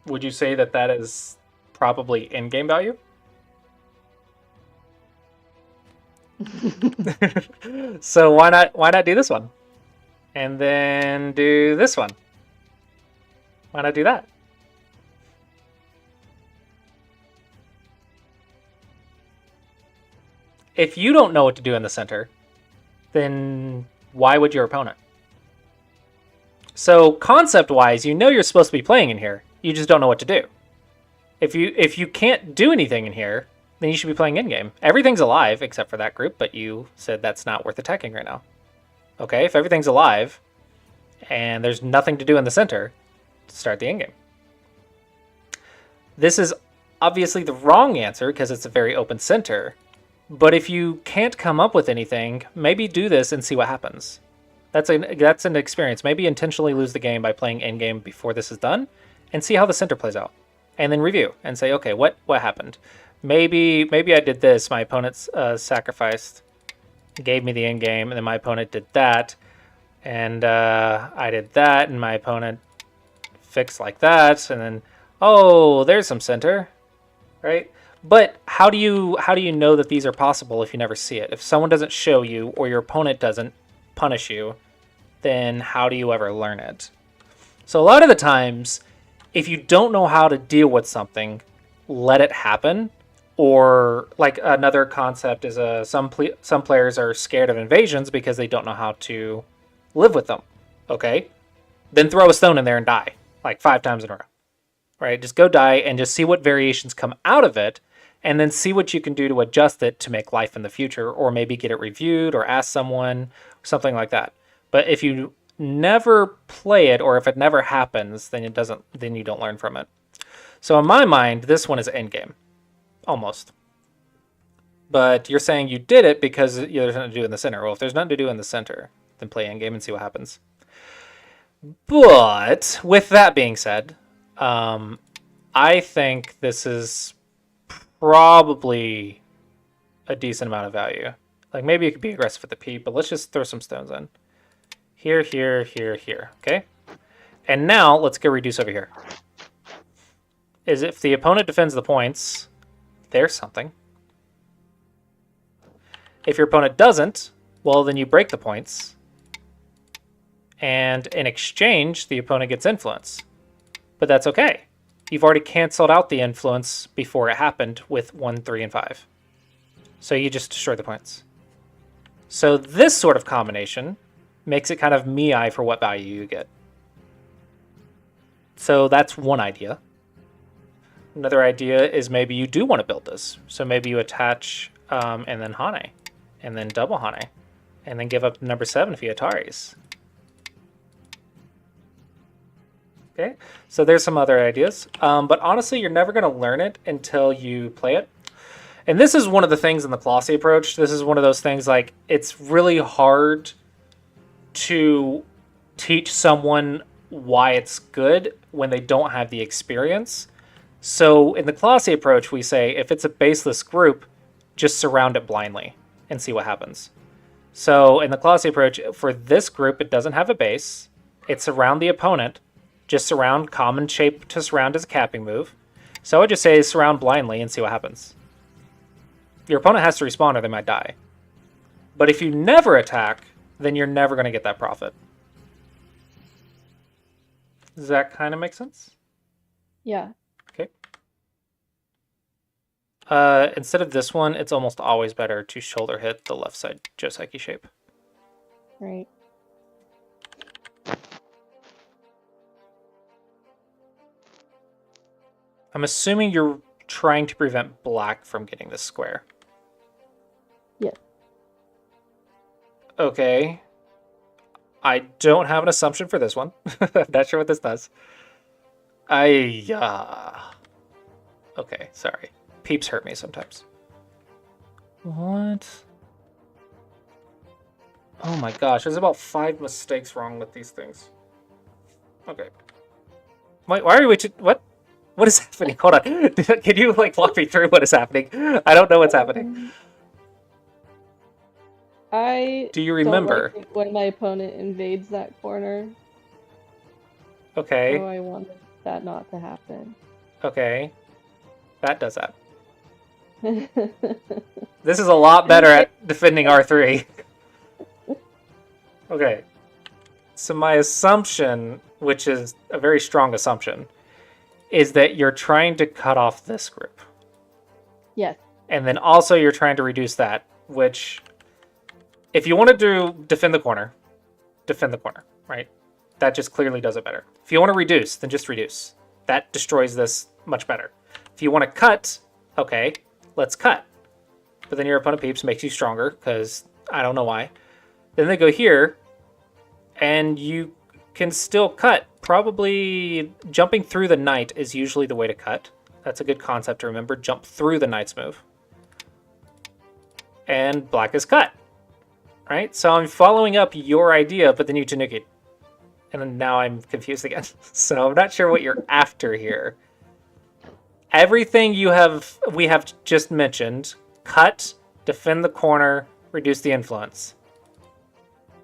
Would you say that that is probably in-game value? So why not do this one? And then do this one. Why not do that? If you don't know what to do in the center, then why would your opponent? So concept-wise, you know you're supposed to be playing in here. You just don't know what to do. If you can't do anything in here, then you should be playing in-game. Everything's alive except for that group, but you said that's not worth attacking right now. Okay, if everything's alive and there's nothing to do in the center, start the in-game. This is obviously the wrong answer because it's a very open center. But if you can't come up with anything, maybe do this and see what happens. That's an experience. Maybe intentionally lose the game by playing in-game before this is done and see how the center plays out. And then review and say, okay, what happened? Maybe I did this. My opponent sacrificed, gave me the in-game, and then my opponent did that. And I did that, and my opponent fixed like that. And then, oh, there's some center, right? But how do you know that these are possible if you never see it? If someone doesn't show you or your opponent doesn't punish you, then how do you ever learn it? So a lot of the times, if you don't know how to deal with something, let it happen. Or like another concept is some players are scared of invasions because they don't know how to live with them. Okay? Then throw a stone in there and die like 5 times in a row. Right? Just go die and just see what variations come out of it. And then see what you can do to adjust it to make life in the future, or maybe get it reviewed or ask someone, something like that. But if you never play it, or if it never happens, then you don't learn from it. So in my mind, this one is endgame, almost. But you're saying you did it because there's nothing to do in the center. Well, if there's nothing to do in the center, then play endgame and see what happens. But with that being said, I think this is probably a decent amount of value. Like maybe it could be aggressive with the P, but let's just throw some stones in. Here, here, here, here. Okay? And now let's go reduce over here. Is if the opponent defends the points, there's something. If your opponent doesn't, well then you break the points. And in exchange, the opponent gets influence. But that's okay. You've already canceled out the influence before it happened with 1, 3, and 5. So you just destroy the points. So this sort of combination makes it kind of me-I for what value you get. So that's one idea. Another idea is maybe you do want to build this. So maybe you attach and then Hane, and then double Hane, and then give up number 7 via Ataris. Okay, so there's some other ideas. But honestly, you're never going to learn it until you play it. And this is one of the things in the Clossius approach. This is one of those things like it's really hard to teach someone why it's good when they don't have the experience. So in the Clossius approach, we say if it's a baseless group, just surround it blindly and see what happens. So in the Clossius approach, for this group, it doesn't have a base. It's surround the opponent. Just surround, common shape to surround as a capping move. So I would just say surround blindly and see what happens. Your opponent has to respond or they might die. But if you never attack, then you're never going to get that profit. Does that kind of make sense? Yeah. Okay. Instead of this one, it's almost always better to shoulder hit the left side Joseki shape. Right. I'm assuming you're trying to prevent black from getting this square. Yes. Okay. I don't have an assumption for this one. I'm not sure what this does. Okay, sorry. Peeps hurt me sometimes. What? Oh my gosh, there's about 5 mistakes wrong with these things. Okay. Wait, why are we... What? What is happening? Hold on. Can you, like, walk me through what is happening? I don't know what's happening. Do you remember? Don't like it when my opponent invades that corner. Okay. So I wanted that not to happen. Okay. That does that. This is a lot better at defending R3. Okay. So my assumption, which is a very strong assumption, is that you're trying to cut off this group. Yes. And then also you're trying to reduce that, which, if you want to do defend the corner, right? That just clearly does it better. If you want to reduce, then just reduce. That destroys this much better. If you want to cut, okay, let's cut. But then your opponent peeps makes you stronger, because I don't know why. Then they go here, and you can still cut. Probably jumping through the knight is usually the way to cut. That's a good concept to remember. Jump through the knight's move. And black is cut. Right? So I'm following up your idea, but then you tanuki. And then now I'm confused again. So I'm not sure what you're after here. Everything we have just mentioned: cut, defend the corner, reduce the influence.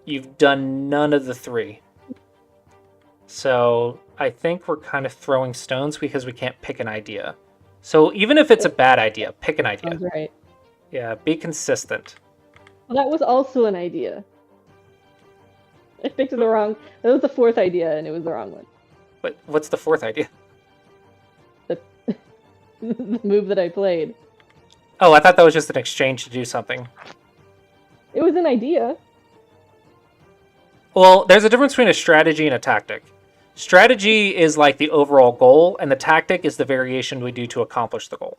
You've done none of the 3. So I think we're kind of throwing stones because we can't pick an idea. So even if it's a bad idea, pick an idea. Sounds right. Yeah, be consistent. Well, that was also an idea. I picked the wrong... That was the 4th idea, and it was the wrong one. But what's the 4th idea? The move that I played. Oh, I thought that was just an exchange to do something. It was an idea. Well, there's a difference between a strategy and a tactic. Strategy is like the overall goal, and the tactic is the variation we do to accomplish the goal.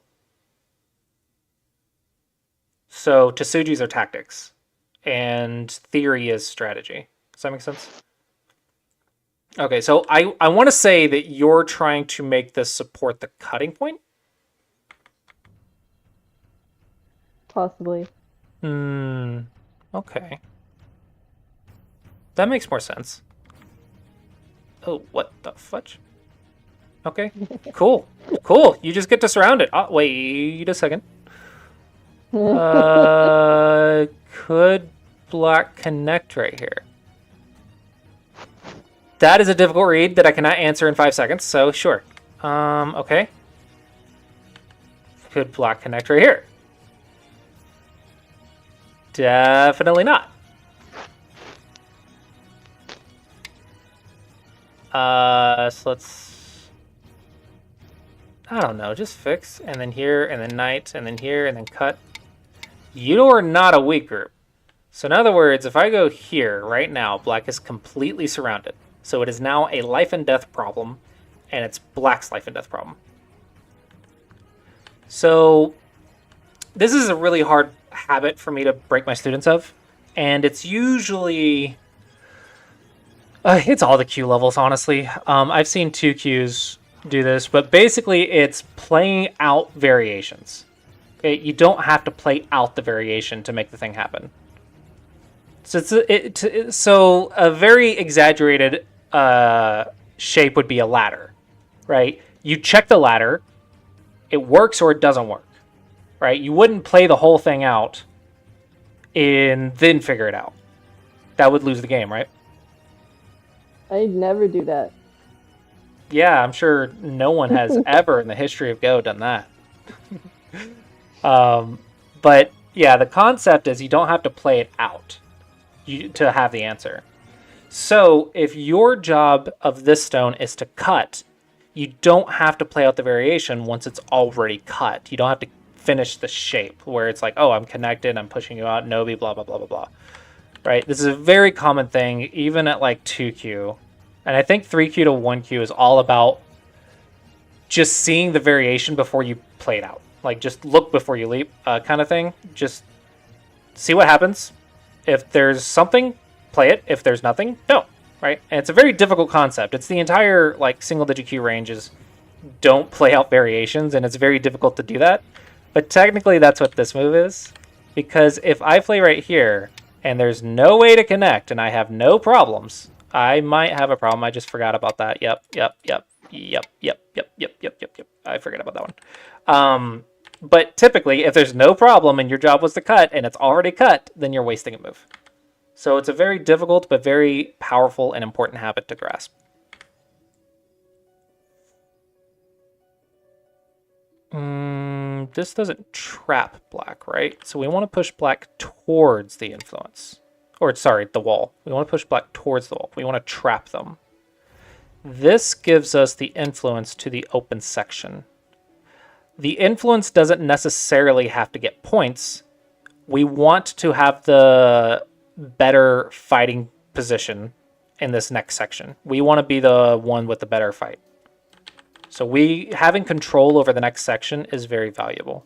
So Tesujis are tactics, and theory is strategy. Does that make sense? Okay, so I want to say that you're trying to make this support the cutting point. Possibly. Okay. That makes more sense. Oh, what the fudge? Okay, cool. Cool, you just get to surround it. Oh, wait a second. Could black connect right here? That is a difficult read that I cannot answer in 5 seconds, so sure. Okay. Could black connect right here? Definitely not. So let's... I don't know, just fix, and then here, and then knight, and then here, and then cut. You are not a weak group. So in other words, if I go here, right now, black is completely surrounded. So it is now a life and death problem, and it's black's life and death problem. So this is a really hard habit for me to break my students of, and it's usually... it's all the Q levels, honestly. I've seen 2 Qs do this, but basically it's playing out variations. Okay, you don't have to play out the variation to make the thing happen. So so a very exaggerated shape would be a ladder, right? You check the ladder, it works or it doesn't work, right? You wouldn't play the whole thing out and then figure it out. That would lose the game, right? I'd never do that. Yeah, I'm sure no one has ever in the history of Go done that. But yeah, the concept is you don't have to play it out to have the answer. So if your job of this stone is to cut, you don't have to play out the variation once it's already cut. You don't have to finish the shape where it's like, oh, I'm connected, I'm pushing you out, Nobi, blah, blah, blah, blah, blah. Right? This is a very common thing, even at like 2Q. And I think 3Q to 1Q is all about just seeing the variation before you play it out. Like, just look before you leap kind of thing. Just see what happens. If there's something, play it. If there's nothing, no. Right? And it's a very difficult concept. It's the entire, like, single-digit Q range is don't play out variations, and it's very difficult to do that. But technically, that's what this move is. Because if I play right here, and there's no way to connect, and I have no problems, I might have a problem. I just forgot about that. Yep. I forgot about that one. But typically, if there's no problem and your job was to cut and it's already cut, then you're wasting a move. So it's a very difficult but very powerful and important habit to grasp. This doesn't trap black, right? So we want to push black towards the influence. Or, sorry, the wall. We want to push black towards the wall. We want to trap them. This gives us the influence to the open section. The influence doesn't necessarily have to get points. We want to have the better fighting position in this next section. We want to be the one with the better fight. So having control over the next section is very valuable.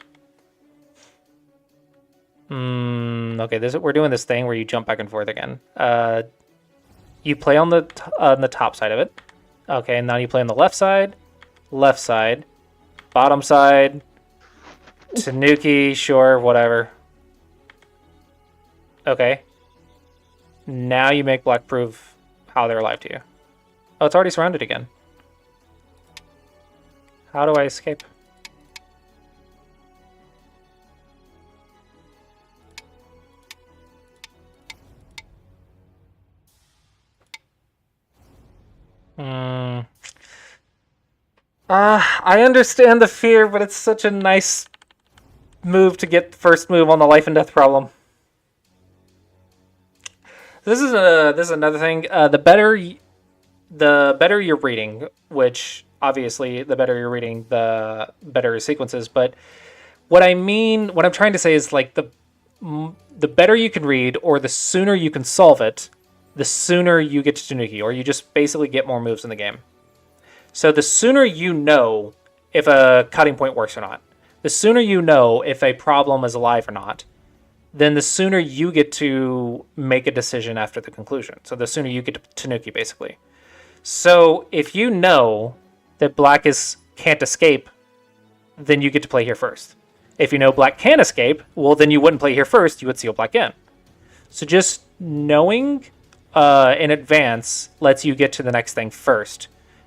Okay, we're doing this thing where you jump back and forth again. You play on the top side of it. Okay, and now you play on the left side, bottom side, Tanuki, sure, whatever. Okay. Now you make black prove how they're alive to you. Oh, it's already surrounded again. How do I escape? I understand the fear, but it's such a nice move to get the first move on the life and death problem. This is another thing. The better you're reading, which obviously the better you're reading, the better your sequences. But what I'm trying to say is like the better you can read, or the sooner you can solve it, the sooner you get to Tanuki, or you just basically get more moves in the game. So the sooner you know if a cutting point works or not, the sooner you know if a problem is alive or not, then the sooner you get to make a decision after the conclusion. So the sooner you get to Tanuki, basically. So if you know that black can't escape, then you get to play here first. If you know black can escape, well, then you wouldn't play here first. You would seal black in. So just knowing in advance lets you get to the next thing first.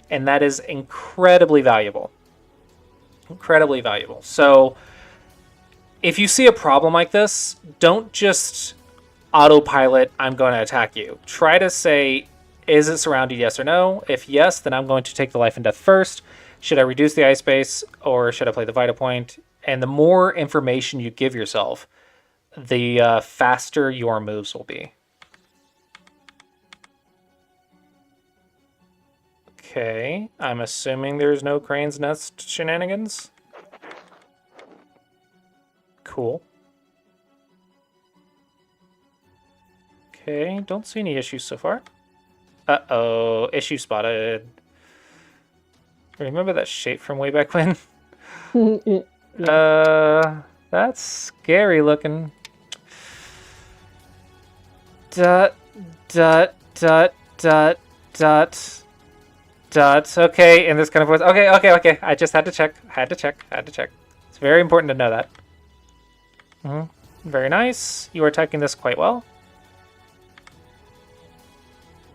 And that is incredibly valuable. Incredibly valuable. So if you see a problem like this, don't just autopilot, I'm going to attack you. Try to say, is it surrounded, yes or no? If yes, then I'm going to take the life and death first. Should I reduce the ice base, or should I play the Vita Point? And the more information you give yourself, the faster your moves will be. Okay, I'm assuming there's no Crane's Nest shenanigans. Cool. Okay, don't see any issues so far. Uh-oh, issue spotted. Remember that shape from way back when? That's scary looking. Dot, dot, dot, dot, dot. Dot. Okay, in this kind of voice. Okay. I just had to check. It's very important to know that. Very nice. You are attacking this quite well.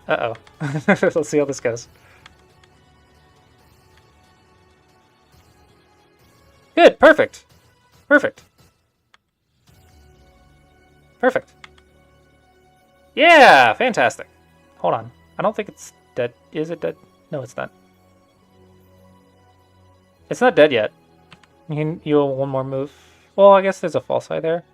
Uh-oh. Let's see how this goes. Good. Perfect. Perfect. Perfect. Yeah! Fantastic. Hold on. I don't think it's dead. Is it dead? No, it's not. It's not dead yet. You have one more move. Well, I guess there's a false eye there.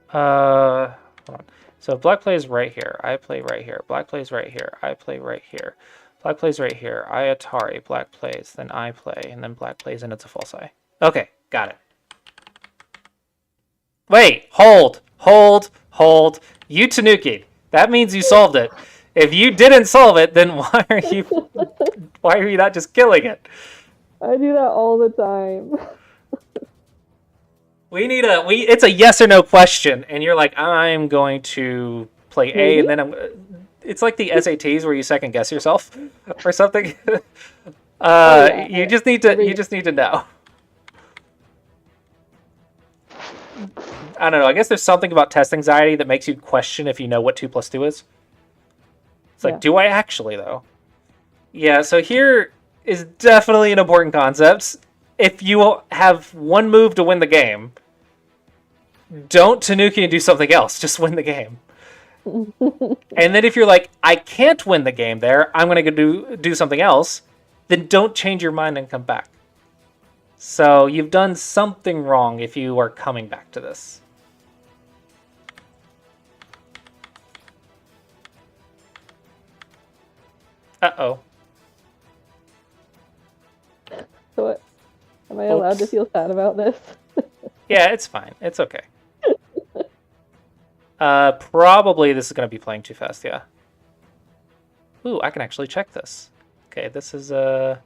Hold on. So black plays right here. I play right here. Black plays right here. I play right here. Black plays right here. I Atari. Black plays. Then I play. And then black plays and it's a false eye. Okay, got it. Wait, hold. You Tanuki. That means you solved it. If you didn't solve it, then why are you not just killing it? I do that all the time. It's a yes or no question, and you're like, I'm going to play A, and then it's like the SATs where you second guess yourself or something. You just need to know. I don't know. I guess there's something about test anxiety that makes you question if you know what 2 + 2 is. It's like, do I actually, though? Yeah, so here is definitely an important concept. If you have one move to win the game, don't Tanuki and do something else. Just win the game. And then if you're like, I can't win the game there, I'm going to do something else, then don't change your mind and come back. So you've done something wrong if you are coming back to this. Uh-oh. So what? Am I allowed to feel sad about this? Yeah, it's fine. It's okay. Probably this is going to be playing too fast, yeah. Ooh, I can actually check this. Okay, this is let's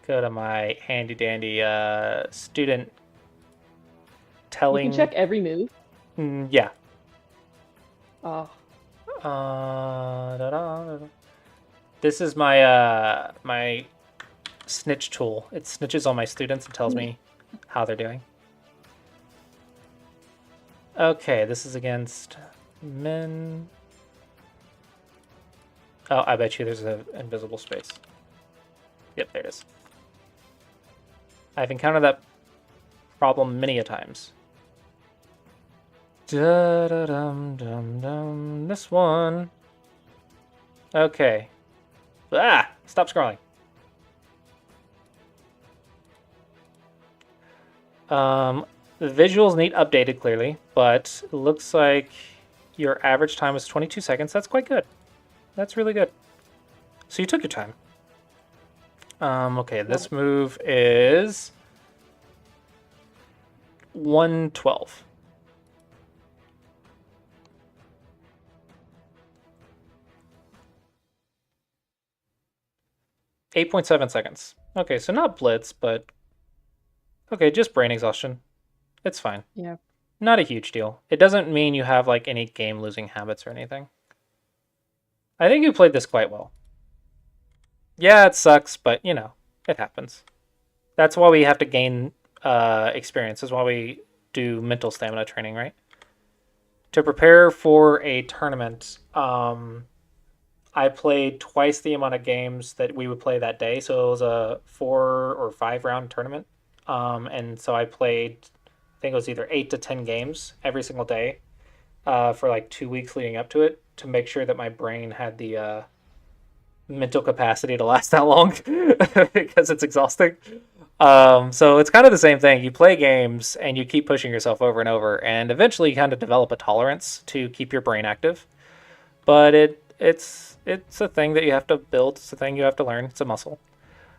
go to my handy dandy student telling. You can check every move. Yeah. Oh. This is my my snitch tool. It snitches on my students and tells me how they're doing. Okay, this is against men. Oh, I bet you there's an invisible space. Yep, there it is. I've encountered that problem many a times. Da-da-dum-dum-dum. This one. Okay. Ah! Stop scrolling. The visuals need updated clearly, but it looks like your average time was 22 seconds. That's quite good. That's really good. So you took your time. Okay, this move is 112. .7 seconds. Okay, so not blitz, but okay, just brain exhaustion. It's fine. Yeah. Not a huge deal. It doesn't mean you have like any game losing habits or anything. I think you played this quite well. Yeah, it sucks, but you know, it happens. That's why we have to gain experience. That's why we do mental stamina training, right? To prepare for a tournament, I played twice the amount of games that we would play that day. So it was a 4 or 5 round tournament. And so I played, I think it was either 8 to 10 games every single day for like 2 weeks leading up to it to make sure that my brain had the mental capacity to last that long because it's exhausting. So it's kind of the same thing. You play games and you keep pushing yourself over and over, and eventually you kind of develop a tolerance to keep your brain active. But it's a thing that you have to build. It's a thing you have to learn. It's a muscle.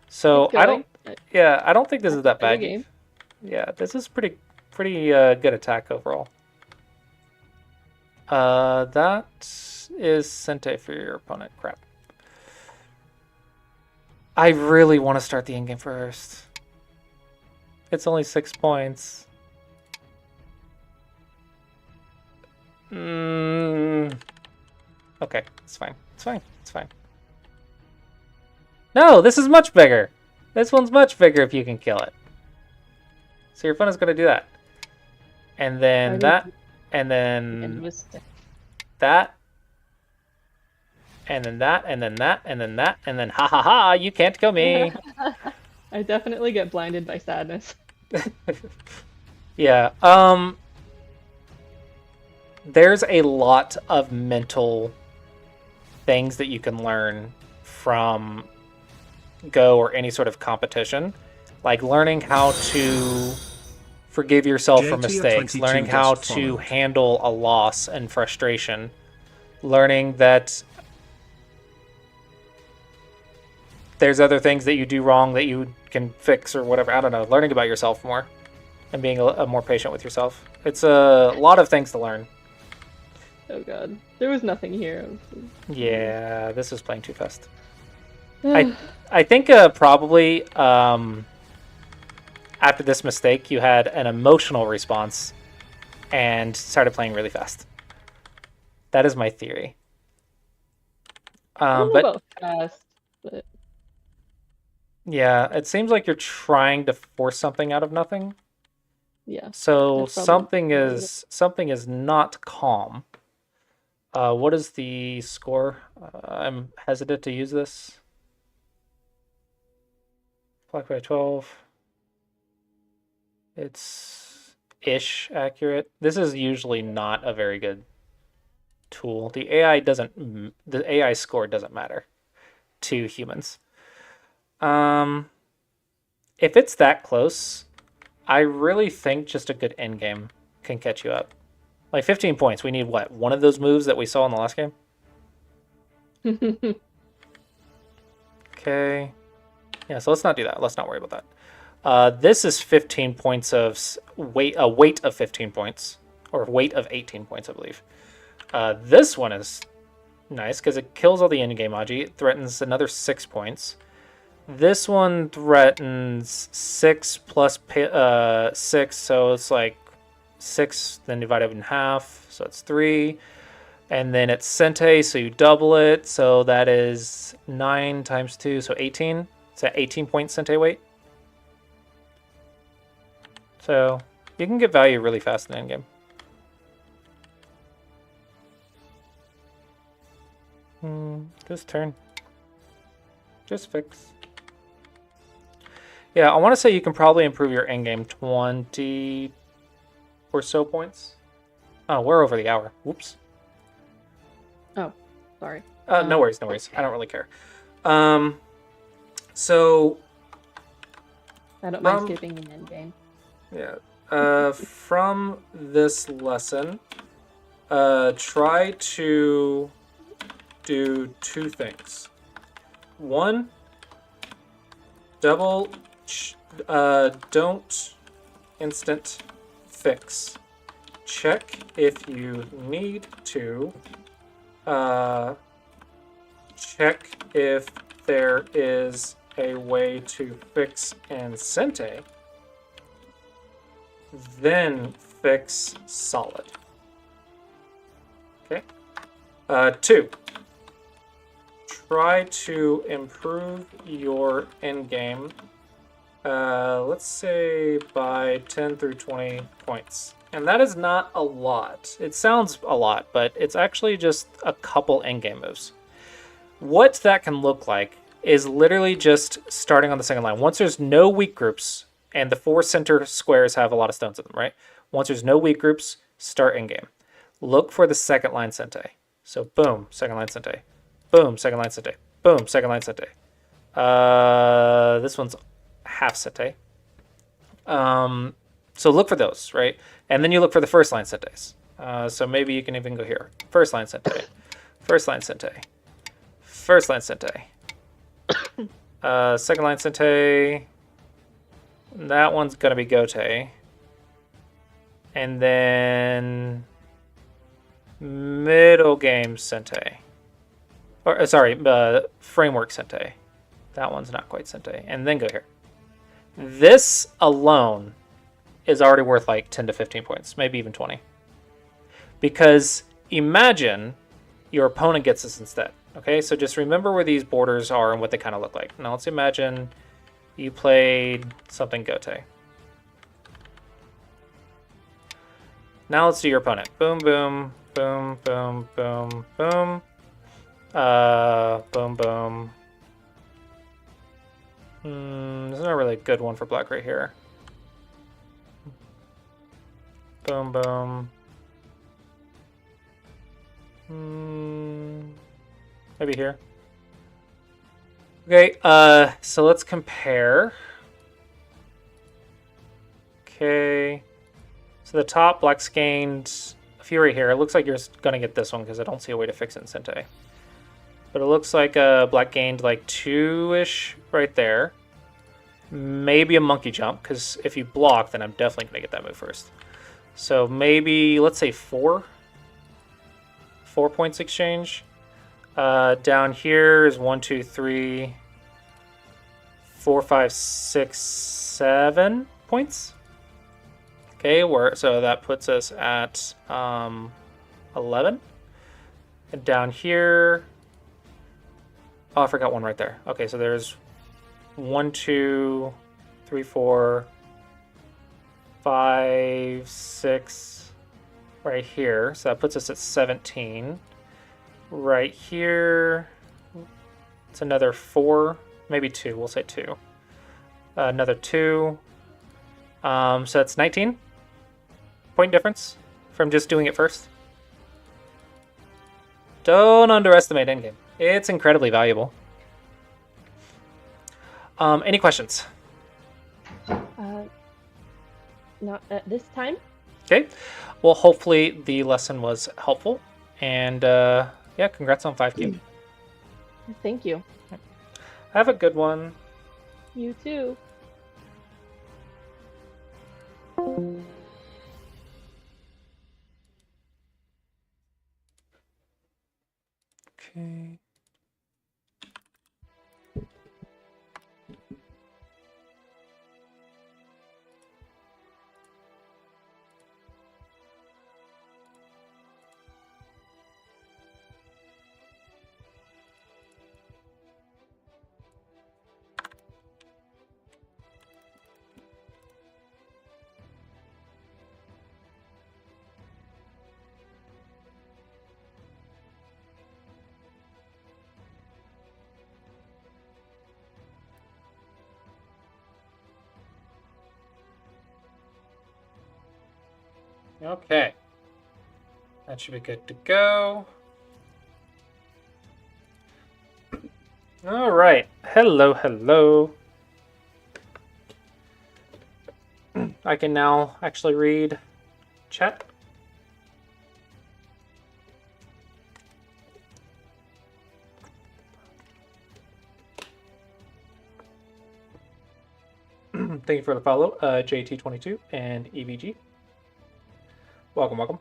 So I don't think this is that bad. Game. Yeah, this is pretty good attack overall. That is Sente for your opponent. Crap. I really want to start the endgame first. It's only 6 points. Okay, it's fine. It's fine. It's fine. No, this is much bigger. This one's much bigger if you can kill it. So your opponent's going to do that. And then I that, did- and and then was that, and then that, and then that, and then that, and then ha ha ha, you can't kill me. I definitely get blinded by sadness. Yeah. There's a lot of mental things that you can learn from Go or any sort of competition, like learning how to forgive yourself for mistakes, JTR22 learning how just to followed. handle a loss and frustration, learning that there's other things that you do wrong that you can fix or whatever. I don't know. Learning about yourself more and being a more patient with yourself. It's a lot of things to learn. Oh god. There was nothing here. Yeah, this is playing too fast. I think probably after this mistake, you had an emotional response and started playing really fast. That is my theory. I don't know But about fast, but yeah, it seems like you're trying to force something out of nothing. yeah. So That's probably something is not calm. What is the score? I'm hesitant to use this. Black by 12. It's ish accurate. This is usually not a very good tool. The AI score doesn't matter to humans. If it's that close, I really think just a good end game can catch you up. Like 15 points. We need what? One of those moves that we saw in the last game? Okay. Yeah, so let's not do that. Let's not worry about that. This is 15 points of weight, a weight of 15 points, or weight of 18 points, I believe. This one is nice because it kills all the in-game Agi. It threatens another 6 points. This one threatens 6 plus 6, so it's like 6, then divided in half, so it's 3. And then it's Sente, so you double it, so that is 9 times 2, so 18. It's at 18-point Sente weight. So you can get value really fast in endgame. This turn. Just fix. Yeah, I want to say you can probably improve your endgame 20 or so points. Oh, we're over the hour. Whoops. Oh, sorry. No worries, no worries. I don't really care. So I don't mind skipping an end game. yeah. From this lesson, try to do 2 things. One, don't instant fix. Check if you need to. Check if there is a way to fix and Sente. Then fix solid. Okay. 2. Try to improve your endgame, let's say by 10 through 20 points. And that is not a lot. It sounds a lot, but it's actually just a couple endgame moves. What that can look like is literally just starting on the second line. Once there's no weak groups, and the 4 center squares have a lot of stones in them, right? Once there's no weak groups, start endgame. Look for the second line Sente. So boom, second line Sente. Boom, second line Sente. Boom, second line Sente. This one's half Sente. So look for those, right? And then you look for the first line Sentes. So maybe you can even go here. First line Sente. First line Sente. First line Sente. Second line Sente. That one's going to be Gote. And then middle game Sente. Or sorry, framework Sente. That one's not quite Sente. And then go here. This alone is already worth like 10 to 15 points, maybe even 20. Because imagine your opponent gets this instead. Okay, so just remember where these borders are and what they kind of look like. Now let's imagine you played something Gote. Now let's do your opponent. Boom, boom, boom, boom, boom, boom. Boom, boom. There's not really a good one for black right here. Boom, boom. Maybe here. Okay, so let's compare. Okay. So the top, black's gained a few right here. It looks like you're going to get this one because I don't see a way to fix it in Sente. But it looks like black gained like 2-ish right there. Maybe a monkey jump, because if you block, then I'm definitely going to get that move first. So maybe, let's say 4. 4 points exchange. Down here is 1, 2, 3, 4, 5, 6, 7 points. Okay, so that puts us at 11. And down here, oh, I forgot one right there. Okay, so there's 1, 2, 3, 4, 5, 6 right here. So that puts us at 17. Right here, it's another 4, maybe 2. We'll say 2. Another 2. So that's 19 point difference from just doing it first. Don't underestimate endgame. It's incredibly valuable. Any questions? Not at this time. Okay. Well, hopefully the lesson was helpful. And yeah, congrats on 5Q. Thank you. Have a good one. You too. Okay. Okay. That should be good to go. All right. Hello, hello. I can now actually read chat. Thank you for the follow, JT22 and EVG. Welcome, welcome.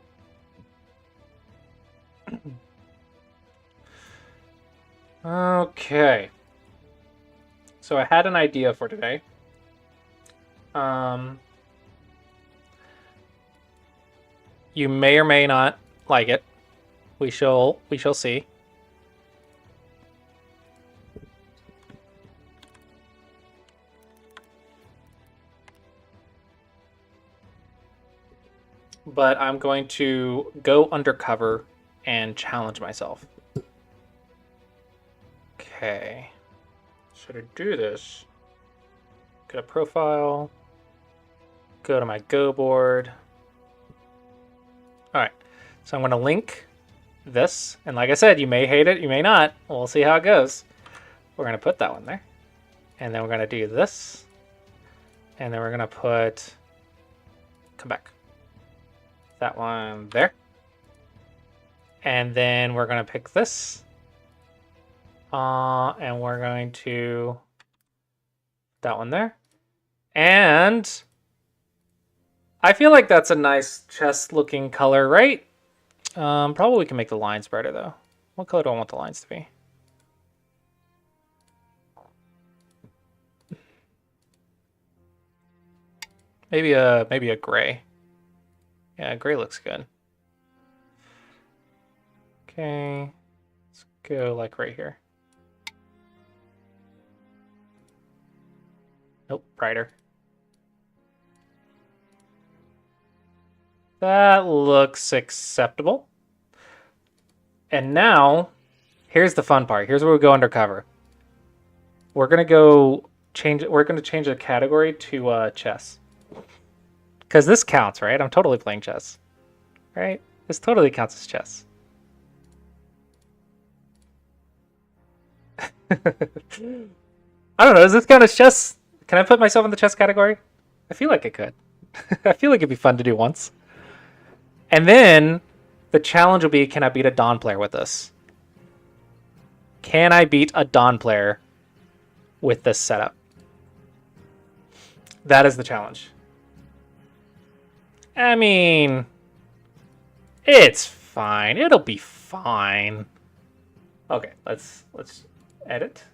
Okay. So I had an idea for today. You may or may not like it. We shall see. But I'm going to go undercover and challenge myself. Okay. So to do this, go to profile, go to my Go board. All right. So I'm going to link this. And like I said, you may hate it, you may not. We'll see how it goes. We're going to put that one there. And then we're going to do this. And then we're going to put, come back. That one there. And then we're going to pick this. And we're going to, that one there. And I feel like that's a nice chest looking color, right? Probably we can make the lines brighter though. What color do I want the lines to be? Maybe a gray. Yeah, gray looks good. Okay, let's go like right here. Nope, brighter. That looks acceptable. And now, here's the fun part. Here's where we go undercover. We're gonna change the category to chess. Because this counts, right? I'm totally playing chess. Right? This totally counts as chess. I don't know, does this count as chess? Can I put myself in the chess category? I feel like I could. I feel like it'd be fun to do once. And then the challenge will be, can I beat a Dawn player with this? Can I beat a Dawn player with this setup? That is the challenge. I mean, it's fine. It'll be fine. Okay, let's edit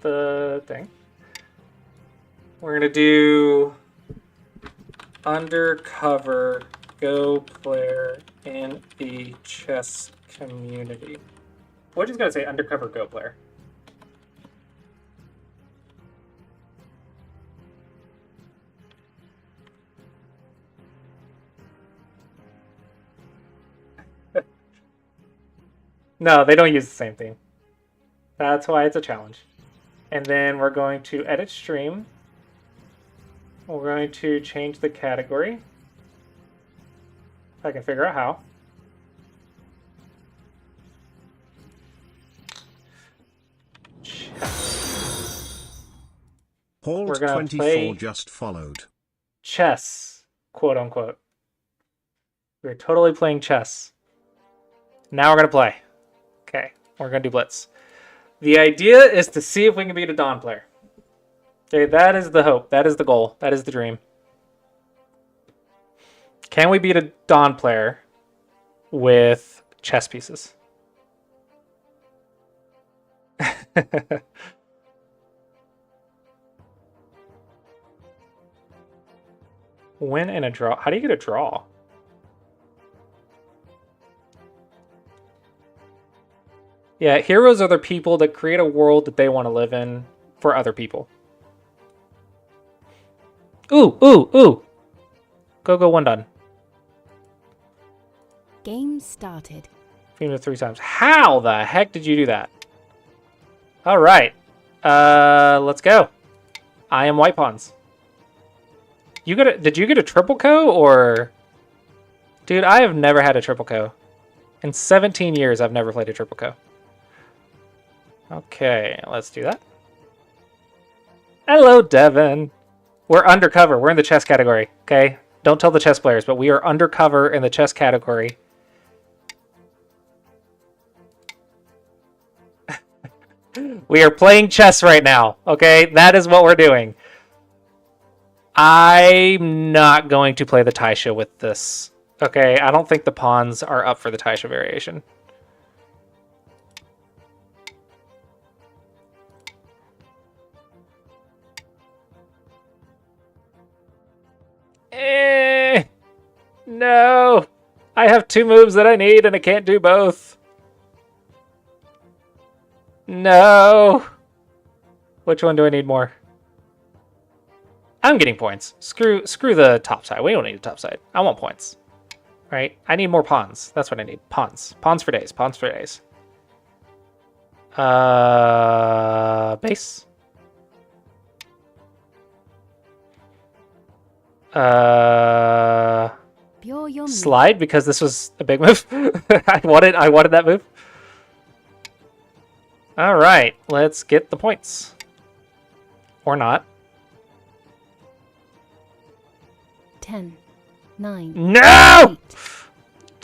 the thing. We're gonna do undercover Go player in the chess community. We're just gonna say undercover Go player. No, they don't use the same theme. That's why it's a challenge. And then we're going to edit stream. We're going to change the category. If I can figure out how. Hold We're gonna 24 play just followed. chess, quote unquote. We're totally playing chess. Now we're gonna play. Okay, we're gonna do blitz. The idea is to see if we can beat a Dawn player. Okay, that is the hope. That is the goal. That is the dream. Can we beat a Dawn player with chess pieces? Win in a draw. How do you get a draw? Yeah, heroes are the people that create a world that they want to live in for other people. Ooh, ooh, ooh. Go, one done. Game started. Female 3 times. How the heck did you do that? All right. Let's go. I am white pawns. Did you get a triple co or? Dude, I have never had a triple co. In 17 years, I've never played a triple co. Okay, let's do that. Hello, Devin. We're undercover. We're in the chess category, okay? Don't tell the chess players, but we are undercover in the chess category. We are playing chess right now, okay? That is what we're doing. I'm not going to play the Taisha with this, okay? I don't think the pawns are up for the Taisha variation. No! I have 2 moves that I need and I can't do both. No! Which one do I need more? I'm getting points. Screw the top side. We don't need a top side. I want points. Right? I need more pawns. That's what I need. Pawns. Pawns for days. Pawns for days. Base. Slide, because this was a big move. I wanted that move. All right, let's get the points. Or not. 10, 9. No!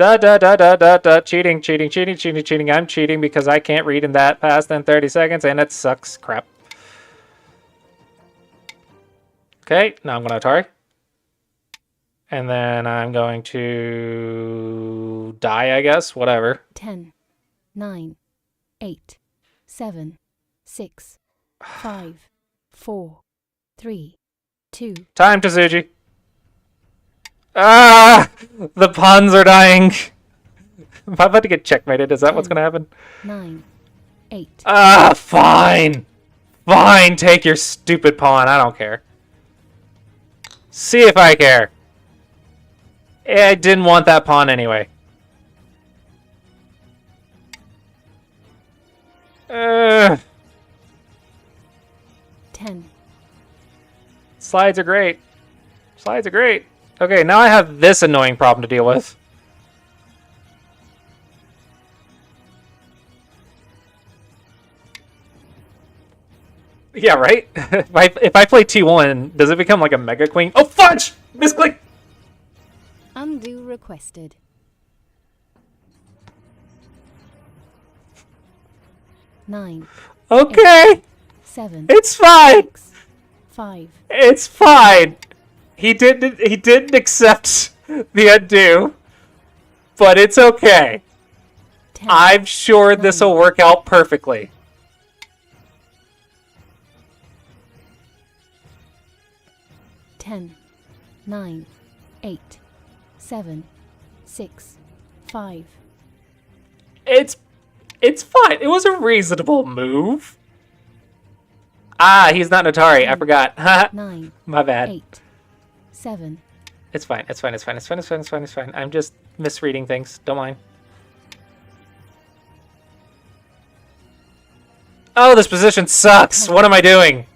8. Cheating. I'm cheating because I can't read in that past than 30 seconds, and it sucks crap. Okay, now I'm going to Atari. And then I'm going to die, I guess. Whatever. 10, 9, 8, 7, 6, 5, 4, 3, 2. Time, Tsuji. Ah! The pawns are dying. I'm about to get checkmated. Is that what's going to happen? 9, 8. Ah, fine. Fine, take your stupid pawn. I don't care. See if I care. I didn't want that pawn anyway. Ugh. 10, Slides are great. Slides are great. Okay, now I have this annoying problem to deal with. Yeah, right? if I play T1, does it become like a Mega Queen? Oh, fudge! Misclick! undo requested. 9, Okay! 7, It's fine! 6, 5, It's fine! He didn't accept the undo, but it's okay. 10, I'm sure this will work out perfectly. 10, 9, 8, 7, 6, 5, It's fine. It was a reasonable move. Ah, he's not Notari. I forgot. 9, My bad. 8, 7, It's fine. It's fine. It's fine. It's fine. It's fine. It's fine. It's fine. I'm just misreading things. Don't mind. Oh, this position sucks. What am I doing?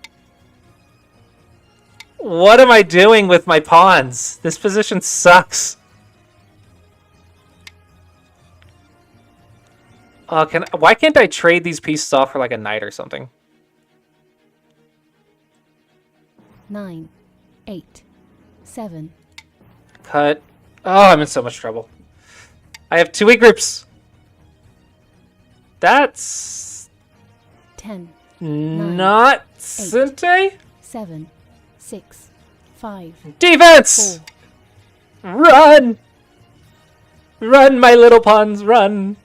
What am I doing with my pawns? This position sucks. Why can't I trade these pieces off for like a knight or something? 9, 8, 7, Cut. Oh, I'm in so much trouble. I have 2 weak groups. That's 10, not Sente. 7, 6, 5, Defense! 4, Run! Run, my little pawns, run!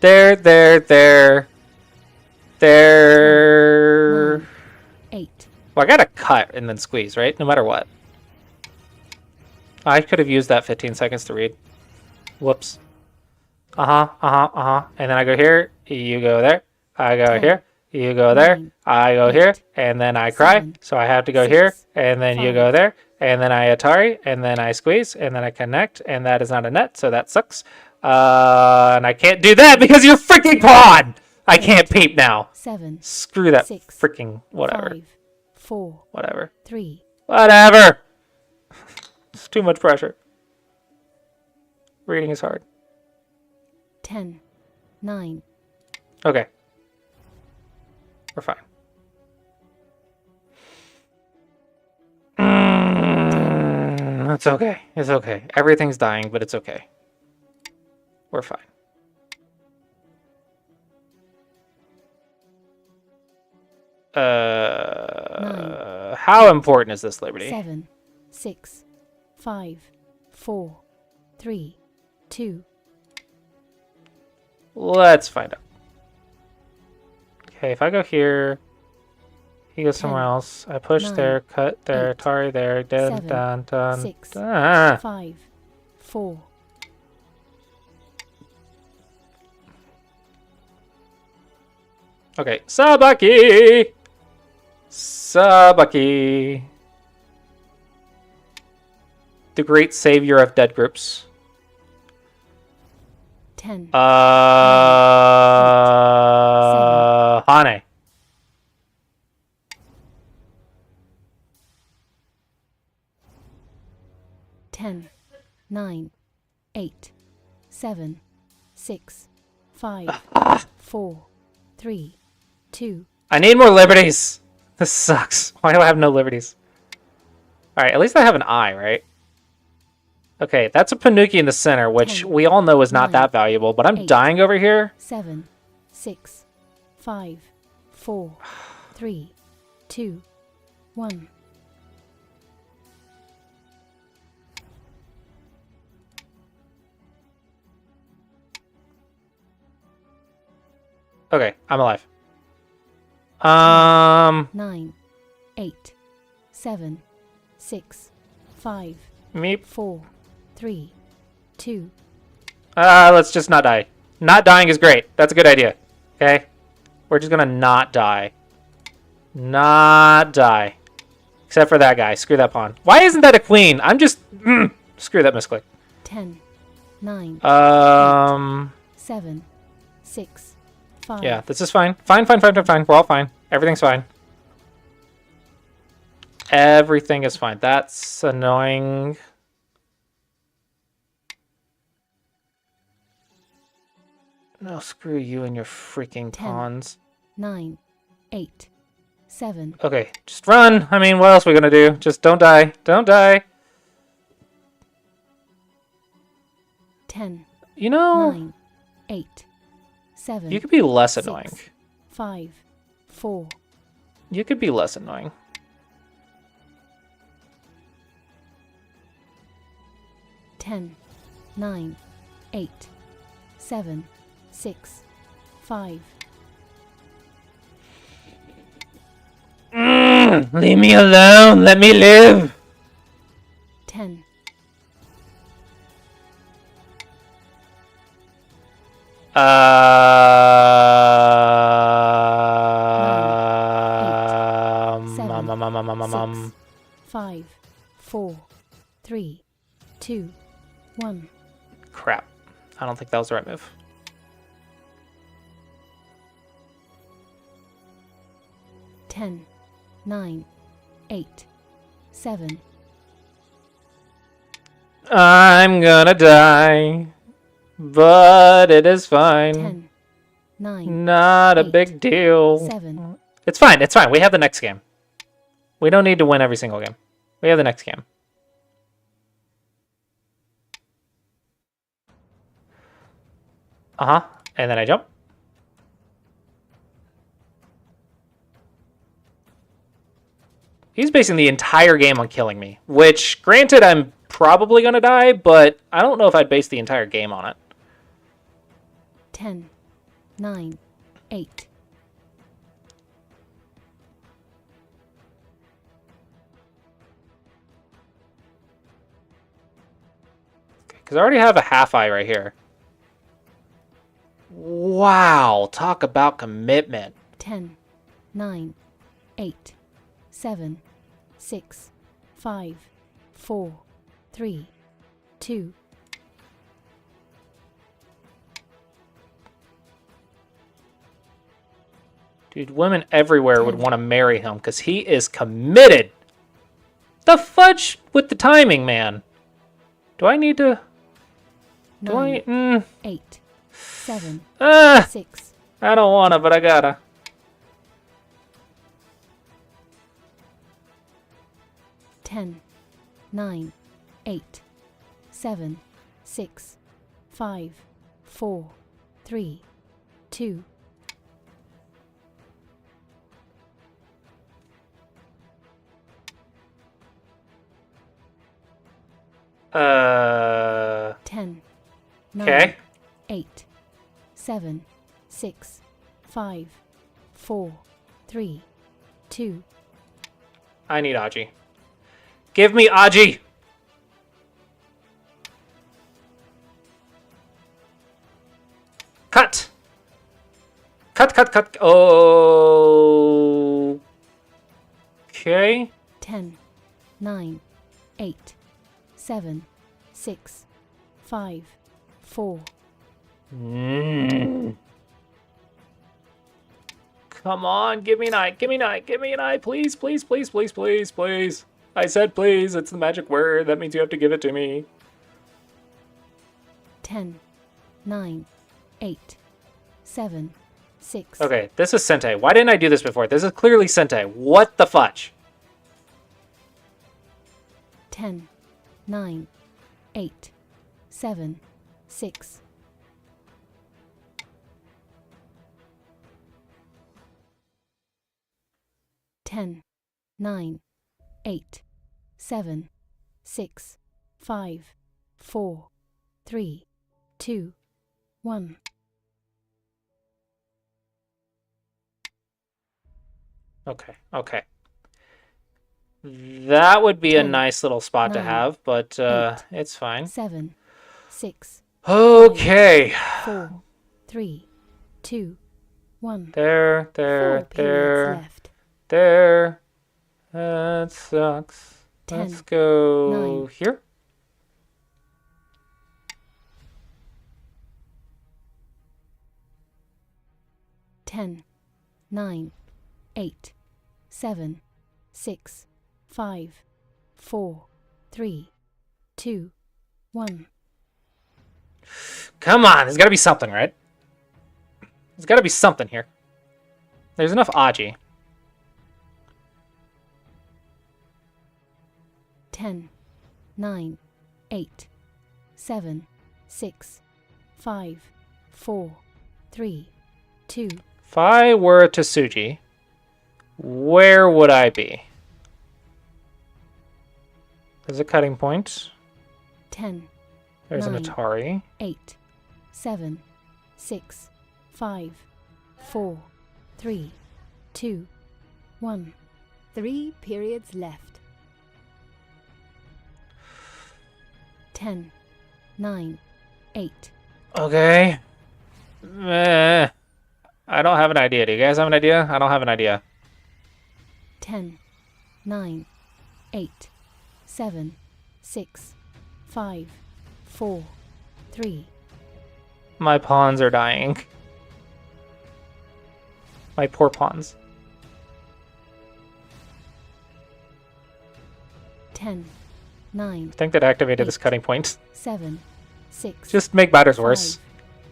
There. 8, Well, I gotta cut and then squeeze, right? No matter what. I could have used that 15 seconds to read. Whoops. And then I go here, you go there. I go 10, here, you go there. 9, I go 8, here, and then I cry. 7, So I have to go 6, here, and then you 5, go there. And then I Atari, and then I squeeze, and then I connect, and that is not a net, so that sucks. And I can't do that because you're freaking pawn! I can't peep now. 7, Screw that 6, freaking whatever. 5, 4, Whatever. 3, Whatever! It's too much pressure. Reading is hard. 10, 9, Okay. We're fine. It's okay. It's okay. Everything's dying, but it's okay. We're fine. How important is this liberty? 7, 6, 5, 4, 3, 2, Let's find out. Okay, if I go here, he goes somewhere 10, else. I push 9, there, cut there, 8, Atari there, dun 7, dun dun. 6, Ah. 5, 4, Okay, Sabaki! Sabaki. The great savior of dead groups. 10, Hane. 10, 9, 8, 7, 6, 5, 4, 3, 2, I need more liberties. This sucks. Why do I have no liberties? Alright, at least I have an eye, right? Okay, that's a Panuki in the center, which 10, we all know is not 9, that valuable, but I'm 8, dying over here. 7, 6, 5, 4, 3, 2, 1. Okay, I'm alive. 9, 8, 7, 6, 5, Meep. 4, 3, 2, Let's just not die. Not dying is great. That's a good idea. Okay? We're just gonna not die. Not die. Except for that guy. Screw that pawn. Why isn't that a queen? I'm just... screw that misclick. 10, 9, Um, 7, 6, 5, yeah, this is fine. Fine. We're all fine. Everything's fine. Everything is fine. That's annoying. No, screw you and your freaking 10. pawns. 9, 8, 7, Okay, just run. I mean, what else are we gonna do? Just don't die. Don't die. 10, You know, 9, 8, 7, you could be less 6, annoying. 5, 4, You could be less annoying. 10, 9, 8, 7, 6, 5, Leave me alone. Let me live. 10, 6, 5, 4, 3, 2, 1. Crap. I don't think that was the right move. 10, 9, 8, 7, I'm gonna die, but it is fine. 10, 9, Not a 8, big deal. 7, It's fine. It's fine. We have the next game. We don't need to win every single game. We have the next game. Uh-huh. And then I jump. He's basing the entire game on killing me, which, granted, I'm probably going to die, but I don't know if I'd base the entire game on it. 10, 9, 8, Because I already have a half eye right here. Wow, talk about commitment. 10, 9, 8, 7, 6, 5, 4, 3, 2, Dude, women everywhere would want to marry him because he is committed. The fudge with the timing, man. Do I need to... Do 9, I... 8, 7, Ah! 6, I don't wanna, but I gotta. 10, 9, 8, 7, 6, 5, 4, 3, 2, Uh... 10, 9, Okay. 8, 7, 6, 5, 4, 3, 2, I need Aji. Give me Aji! Cut! Cut. Oh... Okay. 10, 9, 8, 7, 6, 5, 4, Come on, give me an eye, please. I said please, it's the magic word, that means you have to give it to me. 10, 9, 8, 7, 6, Okay, this is Sente. Why didn't I do this before? This is clearly Sente. What the fudge? 10, 9, 8, 7, 6, 10, 9, 8, 7, 6, 5, 4, 3, 2, 1. Okay. That would be a 10, nice little spot to 9, have, but 8, it's fine. 7, 6, Okay. 4, 3, 2, 1. There. 4 periods left. There. That sucks. 10, Let's go 9, here. 10, 9, 8, 7, 6, 5, 4, 3, 2, 1. Come on, there's got to be something, right? There's got to be something here. There's enough Aji. 10, 9, 8, 7, 6, 5, 4, 3, 2. If I were to Tsuji, where would I be? There's a cutting point. 10, There's an 9, Atari. 8, 7, 6, 5, 4, 3, 2, 1. 3 periods left. 10, 9, 8. Okay. I don't have an idea. Do you guys have an idea? I don't have an idea. 10, 9, 8, 7, 6, 5, 4, 3. My pawns are dying. My poor pawns. 10, 9, I think that activated this 8, cutting point. 7, 6. Just make matters worse.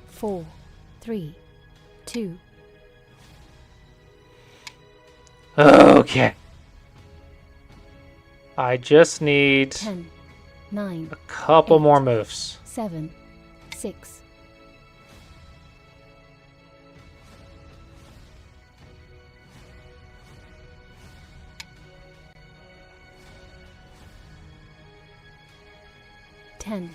5, 4, 3, 2. Okay. I just need 10, 9, a couple 8, more moves. 7, 6. 10,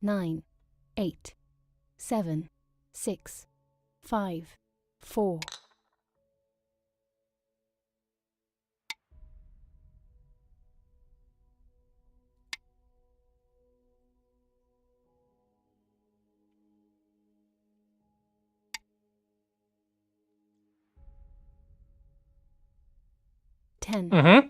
9, 8, 7, 6, 5, 4. 10, Mm-hmm.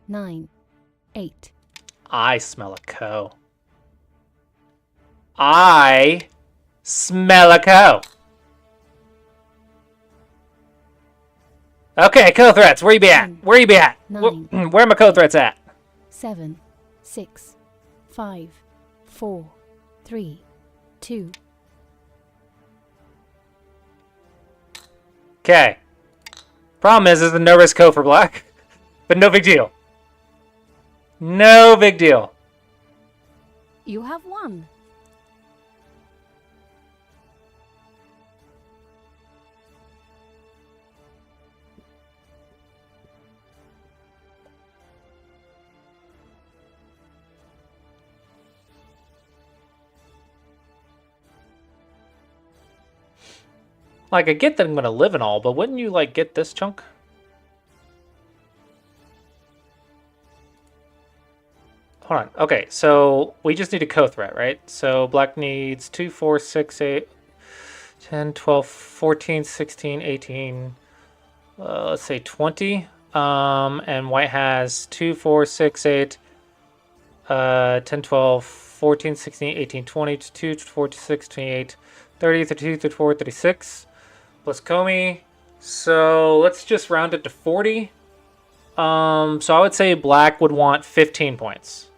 9, 8. I smell a co. I smell a co. Okay, co-threats, where you be at? 10, Where you be at? 9. Where are my co-threats at? 7, 6, 5, 4, 3, 2. Okay. Problem is the no risk co for black. But no big deal. No big deal. You have won. Like, I get that I'm gonna live and all, but wouldn't you, like, get this chunk? Hold on. Okay, so we just need a co-threat, right? So black needs 2, 4, 6, 8, 10, 12, 14, 16, 18, let's say 20. And white has 2, 4, 6, 8, 10, 12, 14, 16, 18, 20, 22, 46, 28, 30, 32, 34, 36. Plus Comey. So let's just round it to 40. So I would say black would want 15 points.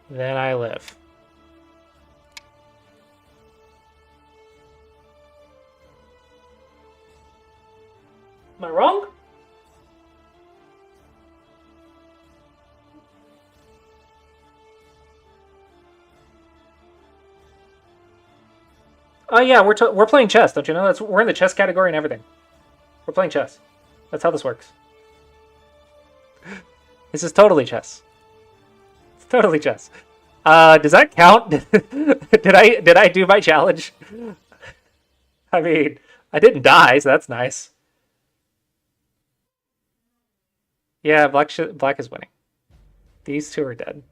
Then I live. Am I wrong? Oh yeah, we're playing chess, don't you know? We're in the chess category and everything. We're playing chess. That's how this works. This is totally chess. It's totally chess. Does that count? did I do my challenge? I mean, I didn't die, so that's nice. Yeah, black is winning. These two are dead.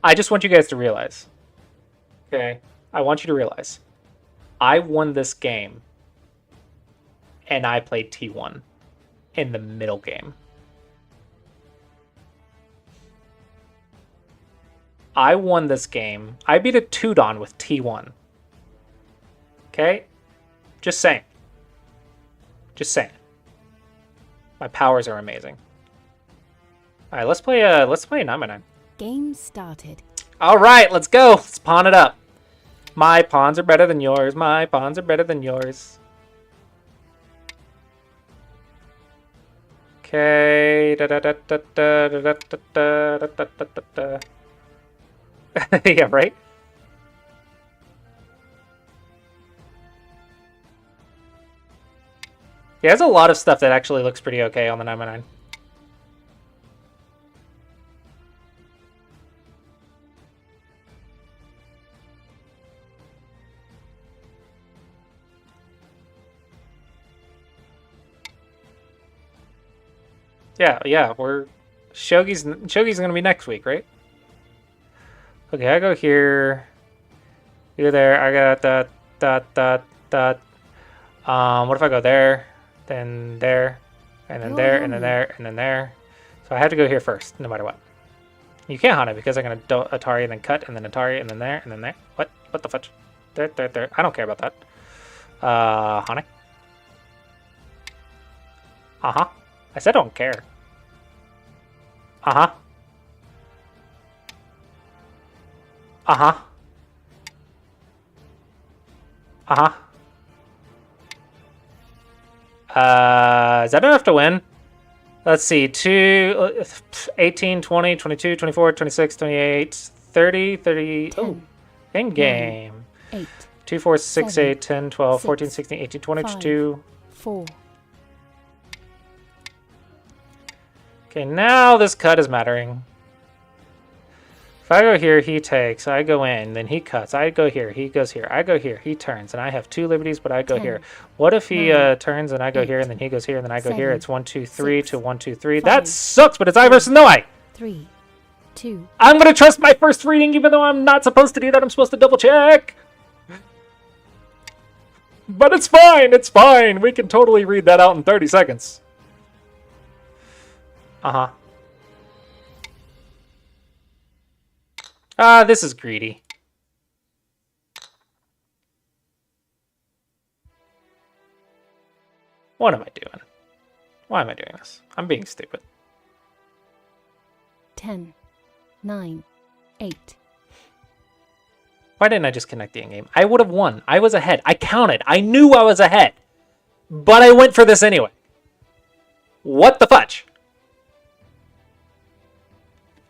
I just want you guys to realize. Okay? I want you to realize. I won this game. And I played T1 in the middle game. I won this game. I beat a Tudon with T1. Okay? Just saying. Just saying. My powers are amazing. Alright, let's play 9x9. Game started. Alright, let's go. Let's pawn it up. My pawns are better than yours. My pawns are better than yours. Okay. Yeah, right? Yeah, there's a lot of stuff that actually looks pretty okay on the 9x9. Yeah, we're Shogi's gonna be next week, right? Okay, I go here. You're there. I got that. What if I go there, then there, and then there, and then there, and then there? So I have to go here first, no matter what. You can't hunt it because I'm gonna Atari and then cut, and then Atari, and then there, and then there. What? What the fudge? There. I don't care about that. Honey. Uh-huh. I said I don't care. Uh-huh. Uh-huh. Uh-huh. Is that enough to win? Let's see. 18, 20, 22, 24, 26, 28, 30, 30. 10, Oh, end game. 8, 2, 4, 6, 7, 8, 10, 12, 14, 6, 16, 18, 20, 5, 22. 4. Okay, now this cut is mattering. If I go here, he takes. I go in, then he cuts. I go here, he goes here. I go here, he turns, and I have 2 liberties, but I go 10, here. What if he 9, turns and I go 8, here, and then he goes here, and then I go here? 7, It's 1, 2, 3 6, to 1, 2, 3. 5, That sucks, but it's I versus no I. 3, 2. I'm gonna trust my first reading, even though I'm not supposed to do that. I'm supposed to double check. But it's fine. It's fine. We can totally read that out in 30 seconds. Uh-huh. This is greedy. What am I doing? Why am I doing this? I'm being stupid. 10, 9, 8. Why didn't I just connect the in-game? I would have won. I was ahead. I counted. I knew I was ahead. But I went for this anyway. What the fudge?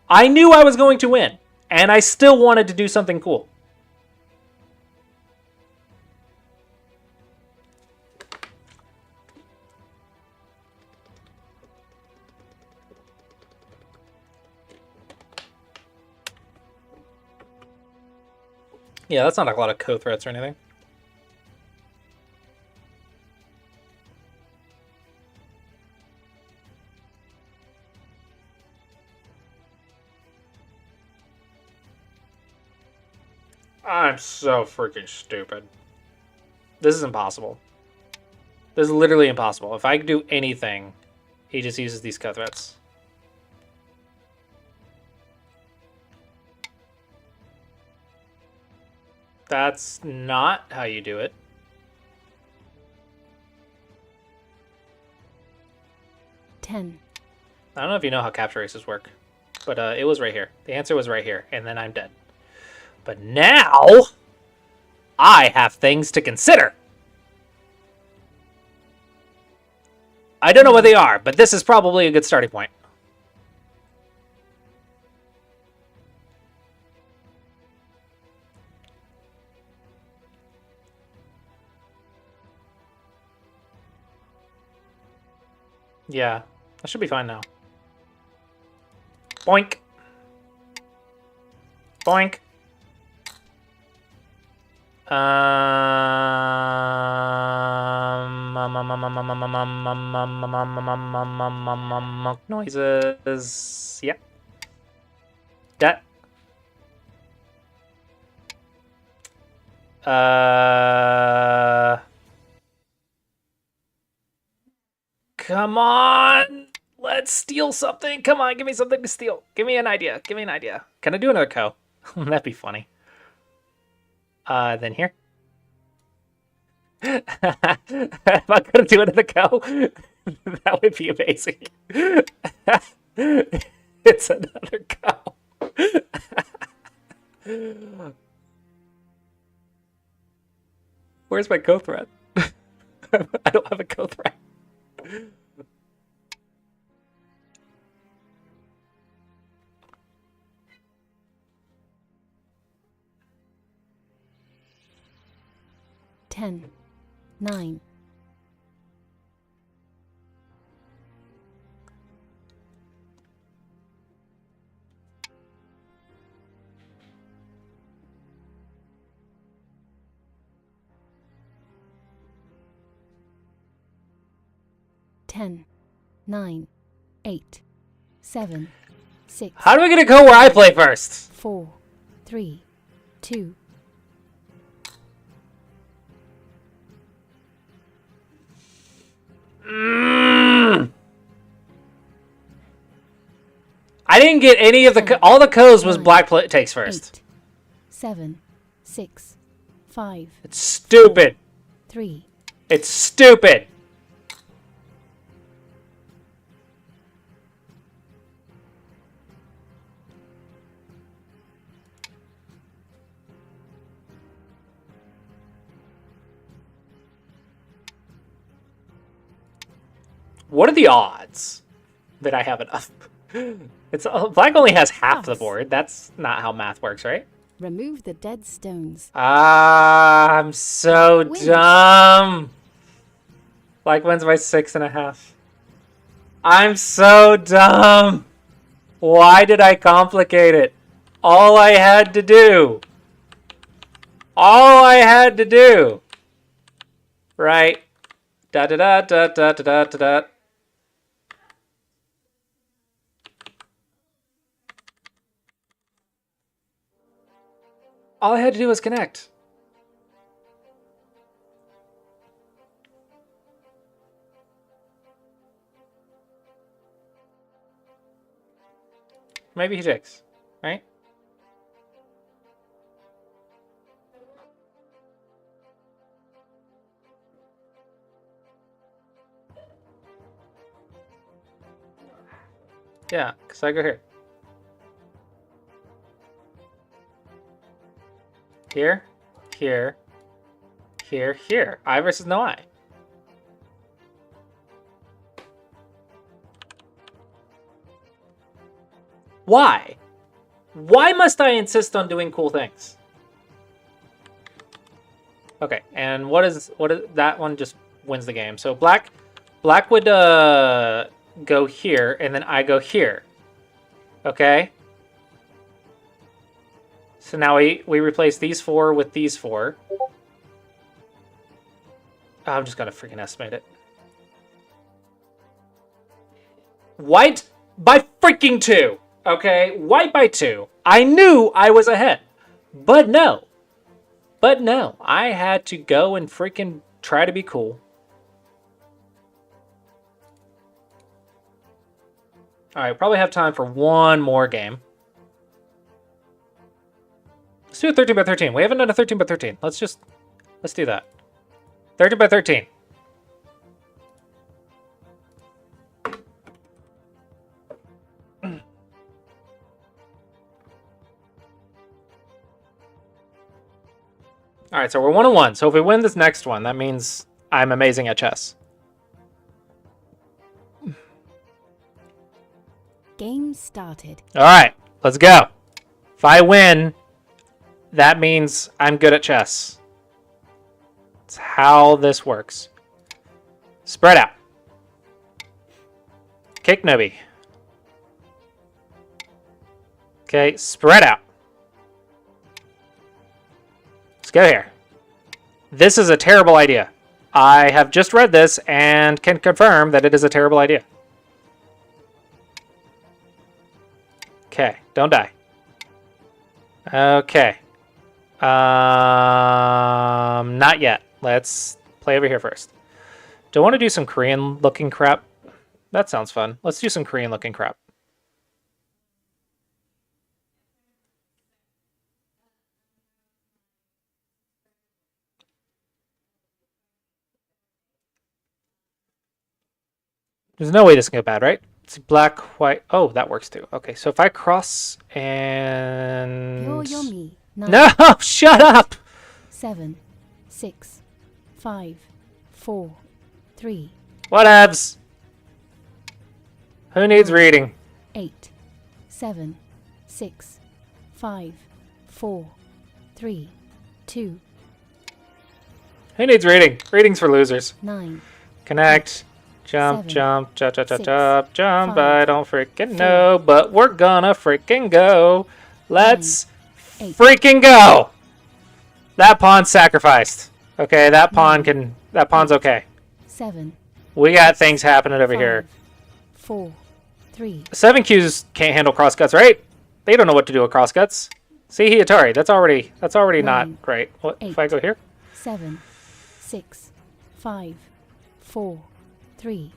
I knew I was going to win. And I still wanted to do something cool. Yeah, that's not a lot of co-threats or anything. I'm so freaking stupid. This is impossible. This is literally impossible. If I do anything, he just uses these co-threats. That's not how you do it. Ten. I don't know if you know how capture races work, but it was right here. The answer was right here, and then I'm dead. But now, I have things to consider. I don't know what they are, but this is probably a good starting point. Yeah, that should be fine now. Boink. Boink. Noises. Yep. That. Come on. Let's steal something. Come on, give me something to steal. Give me an idea. Give me an idea. Can I do another co? That'd be funny. Then here. Am I gonna do another co? That would be amazing. It's another co. Where's my co threat? I don't have a co threat. Ten, 9. Ten, 9, 8, 7, 6. How do we get a co where I play first? 4, 3, 2. I didn't get any of the all the co's was black takes first. 8, 7, 6, 5. It's stupid. 3. It's stupid. What are the odds that I have enough? It's black only has half the board. That's not how math works, right? Remove the dead stones. Ah, I'm so dumb. Black wins by 6.5. I'm so dumb. Why did I complicate it? All I had to do. Right. Da da da da da da da da. All I had to do was connect. Maybe he jigs, right? Yeah, because I go here. Here, here, here, here. I versus no I. Why? Why must I insist on doing cool things? Okay, and what is that one just wins the game. So black would go here, and then I go here. Okay? So now we replace these 4 with these 4. Oh, I'm just gonna freaking estimate it. White by freaking 2. Okay, white by 2. I knew I was ahead, but no. I had to go and freaking try to be cool. All right, probably have time for one more game. Let's do a 13 by 13. We haven't done a 13 by 13. Let's do that. 13 by 13. All right, so we're 1-1. So if we win this next one, that means I'm amazing at chess. Game started. All right, let's go. If I win, that means I'm good at chess. It's how this works. Spread out. Cake Nobi. Okay, spread out. Let's go here. This is a terrible idea. I have just read this and can confirm that it is a terrible idea. Okay, don't die. Okay. Not yet. Let's play over here first. Do I want to do some Korean-looking crap? That sounds fun. Let's do some Korean-looking crap. There's no way this can go bad, right? It's black, white. Oh, that works too. Okay, so if I cross and... Yoyomi. 9, No! Shut up! 7, 6, 5, 4, 3, Whatevs. Who needs reading? 8, 7, 6, 5, 4, 3, 2, Who needs reading? Reading's for losers. 9, Connect. Jump, 7, jump, jump, jump, jump, 6, jump, jump. 5, I don't freaking 4, know, but we're gonna freaking go. Let's 8. freaking go! That pawn's sacrificed. Okay, that pawn's okay. 7, We got things happening over 5, here. 4, 3, 7Qs can't handle crosscuts, right? They don't know what to do with crosscuts. See, Atari, that's already not 9, right. What if 8. I go here? 7, 6, 5, 4, 3,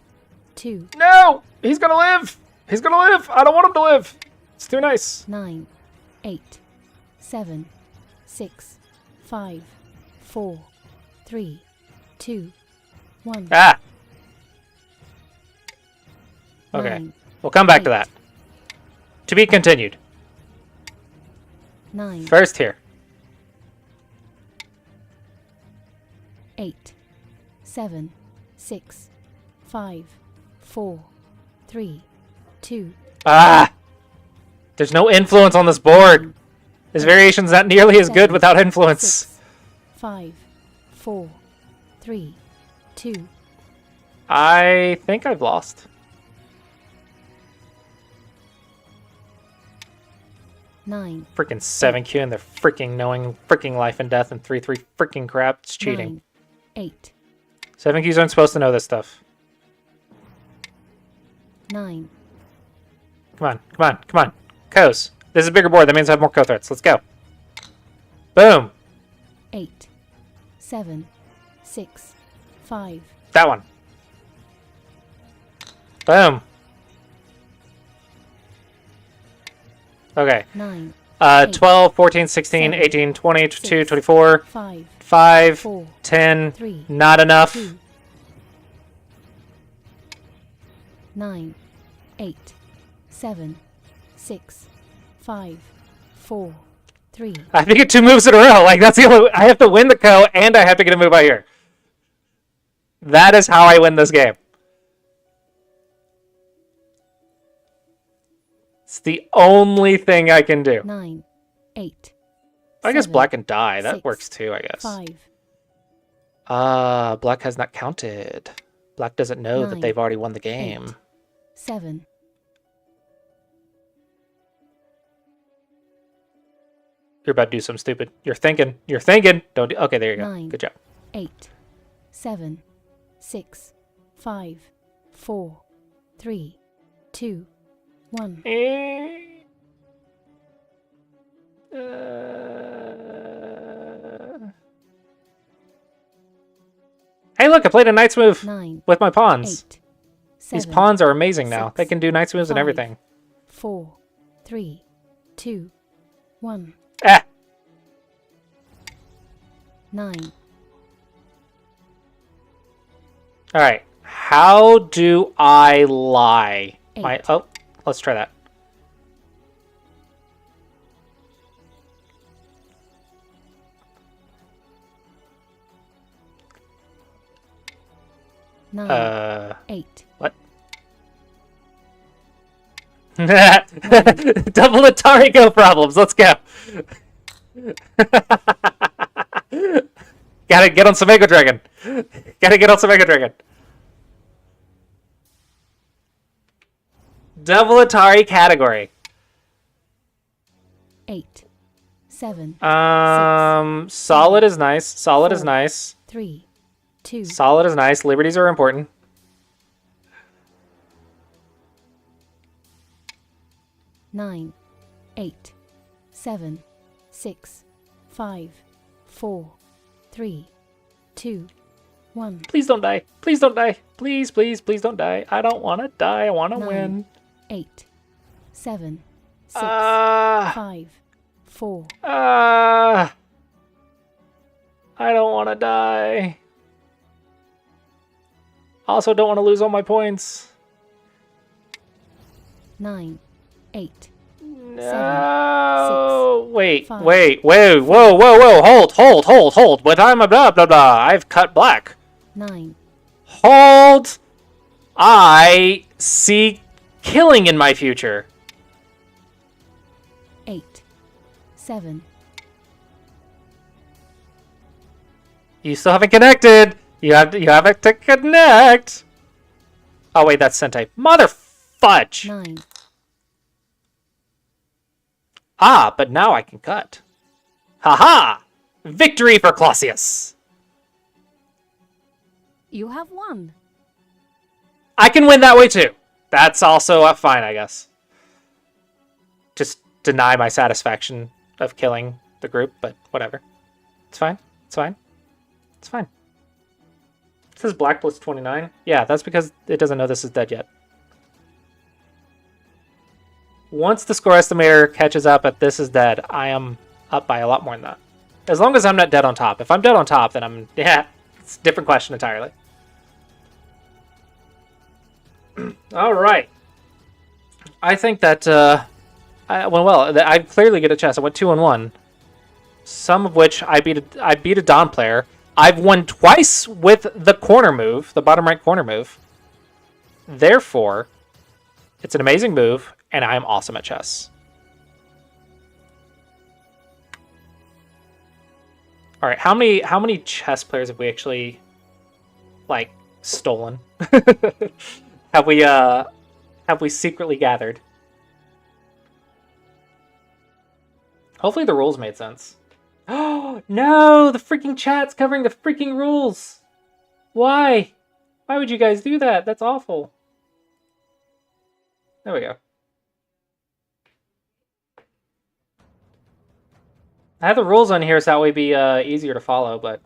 2, No! He's gonna live! He's gonna live! I don't want him to live! It's too nice. 9, 8, 7, 6, 5, 4, 3, 2, 1. Ah! Okay. 9, We'll come back to 8, that. To be continued. 9, First here. 8, 7, 6, 5, 4, 3, 2, Ah! There's no influence on this board. This variation's not nearly as good without influence. 6, 5, 4, 3, 2, I think I've lost. 9, Freaking 7Q and they're freaking knowing freaking life and death and 3-3 freaking crap. It's cheating. 9, 8, 7Qs aren't supposed to know this stuff. 9, Come on, come on, come on. Co's. This is a bigger board. That means I have more co-threats. Let's go. Boom. 8, 7, 6, 5, That one. Boom. Okay. 9, 12, 14, 16, 7, 18, 20, 22, 6, 24, 5, 5, 4, 10. 3, Not enough. 2, 9, 8, 7, 6, 5, 4, 3, I have to get 2 moves in a row. Like, that's the only... I have to win the co, and I have to get a move out here. That is how I win this game. It's the only thing I can do. 9, 8, I guess 7, black can die. That 6, works too, I guess. 5, Black has not counted. Black doesn't know that 9, they've already won the game. 8, 7, You're about to do something stupid. You're thinking. You're thinking. Don't do... Okay, there you go. 9, Good job. 8, 7, 6, 5, 4, 3, 2, 1. Hey, look! I played a knight's move 9, with my pawns. 8, These 7, pawns are amazing now. 6, They can do knight's moves and 5, everything. 4, 3, 2, 1. Ah! 9, All right. How do I lie? 8, Oh, let's try that. nine, 8, What? Double Atari Go problems. Let's go. Gotta get on some Mega Dragon. Gotta get on some Mega Dragon. Double Atari category. 8, 7, Solid is nice. Solid is 4, nice. 3, 2, Solid is nice. Liberties are important. 9, 8, 7, 6, 5, 4, 3, 2, 1. Please don't die. Please don't die. Please, please, please don't die. I don't want to die. I want to 9, win. 8, 7, 6, Ah. 5, 4. I don't want to die. Also, don't want to lose all my points. 9, 8, No. Wait, 5, wait, wait, whoa, whoa, whoa. Hold. But I'm a blah, blah, blah. I've cut black. 9, Hold. I see killing in my future. 8, 7. You still haven't connected. You have to connect. Oh wait, that's Sentai. Mother fudge. 9, Ah, but now I can cut. Haha! Victory for Clossius. You have won. I can win that way too. That's also fine, I guess. Just deny my satisfaction of killing the group, but whatever. It's fine. It's fine. It's fine. It says black plus 29. Yeah, that's because it doesn't know this is dead yet. Once the score estimator catches up at this is dead, I am up by a lot more than that. As long as I'm not dead on top. If I'm dead on top, then I'm... Yeah, it's a different question entirely. Alright. I think that, I went well. I clearly get a chess. I went 2-1. Some of which I beat a Dawn player. I've won twice with the corner move, the bottom right corner move. Therefore, it's an amazing move, and I'm awesome at chess. All right, how many chess players have we actually like stolen? Have we secretly gathered? Hopefully the rules made sense. Oh no, the freaking chat's covering the freaking rules. Why? Why would you guys do that? That's awful. There we go. I have the rules on here so that way be easier to follow, but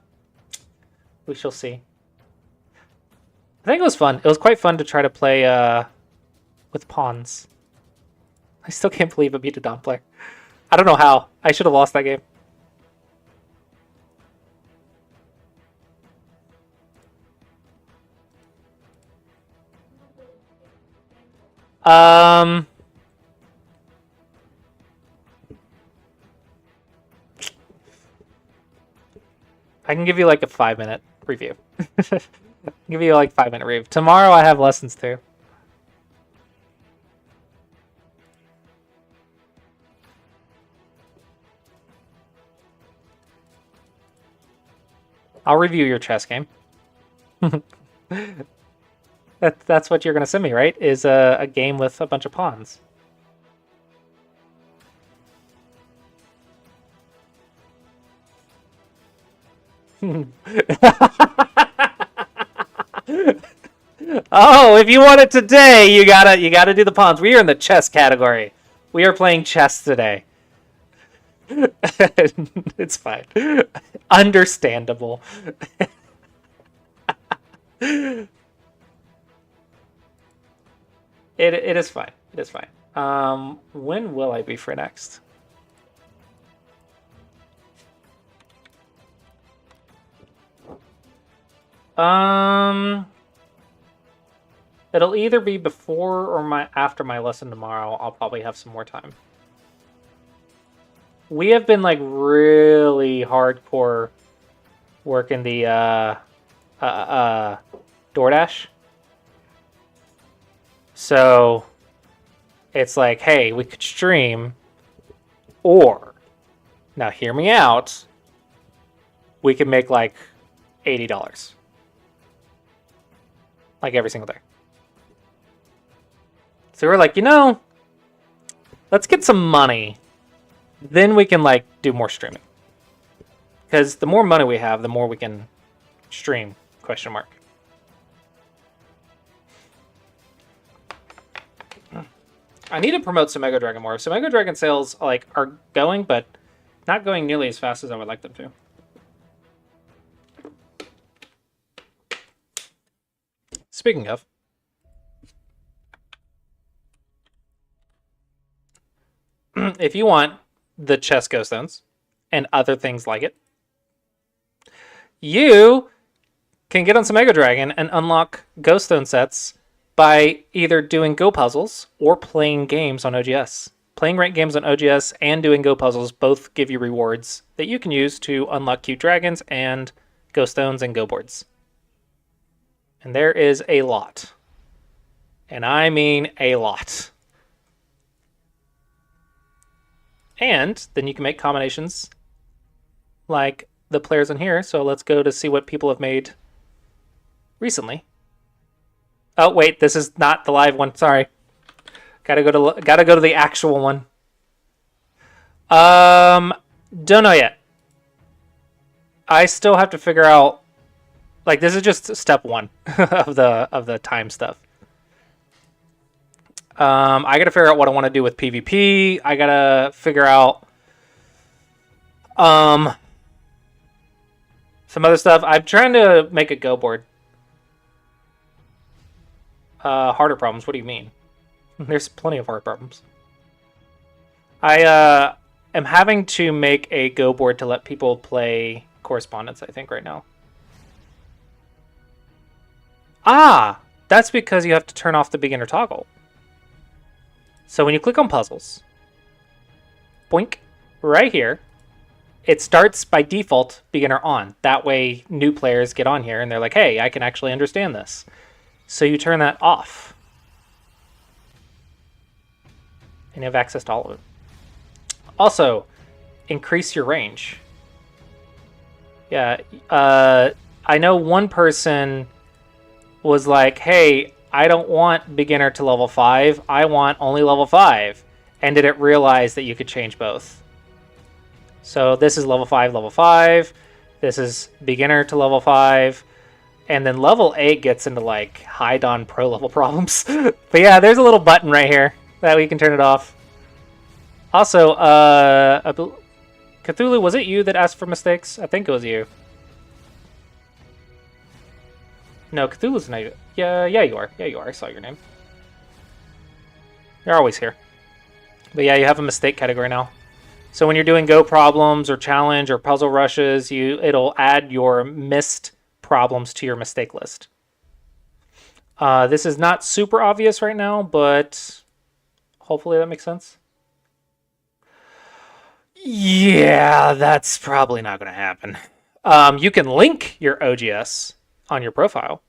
we shall see. I think it was fun. It was quite fun to try to play with pawns. I still can't believe I beat a Dawn player. I don't know how. I should have lost that game. I can give you like a 5-minute review. Give you like 5-minute review. Tomorrow I have lessons too. I'll review your chess game. That's what you're gonna send me, right? Is a game with a bunch of pawns. Oh, if you want it today, you gotta do the pawns. We are in the chess category. We are playing chess today. It's fine. Understandable. It is fine. It is fine. When will I be free next? It'll either be before or after my lesson tomorrow. I'll probably have some more time. We have been like really hardcore working the DoorDash. So it's like, hey, we could stream, or now hear me out. We could make like $80, like every single day. So we're like, let's get some money. Then we can like do more streaming. Because the more money we have, the more we can stream, question mark. I need to promote Samego Dragon more. Samego Dragon sales like are going, but not going nearly as fast as I would like them to. Speaking of, if you want the chess ghost stones and other things like it, you can get on Samego Dragon and unlock ghost stone sets by either doing Go puzzles or playing games on OGS. Playing ranked games on OGS and doing Go puzzles both give you rewards that you can use to unlock cute dragons and ghost stones and Go boards. And there is a lot. And I mean a lot. And then you can make combinations like the players in here. So let's go to see what people have made recently. Oh wait, this is not the live one. Sorry, gotta go to the actual one. Don't know yet. I still have to figure out. Like this is just step one of the time stuff. I gotta figure out what I want to do with PvP. I gotta figure out some other stuff. I'm trying to make a Go board. Harder problems. What do you mean? There's plenty of hard problems. I am having to make a Go board to let people play correspondence, I think, right now. Ah! That's because you have to turn off the beginner toggle. So when you click on puzzles, boink, right here, it starts by default beginner on. That way new players get on here and they're like, hey, I can actually understand this. So you turn that off. And you have access to all of it. Also, increase your range. Yeah, I know one person was like, hey, I don't want beginner to level 5. I want only level 5. And didn't realize that you could change both. So this is level 5, level 5. This is beginner to level 5. And then level 8 gets into like high Dawn pro level problems. But yeah, there's a little button right here that we can turn it off. Also, Cthulhu, was it you that asked for mistakes? I think it was you. No, Cthulhu's not. Yeah, you are. Yeah, you are. I saw your name. You're always here. But yeah, you have a mistake category now. So when you're doing Go problems or challenge or puzzle rushes, it'll add your missed problems to your mistake list. This is not super obvious right now, but hopefully that makes sense. Yeah, that's probably not going to happen. You can link your OGS on your profile.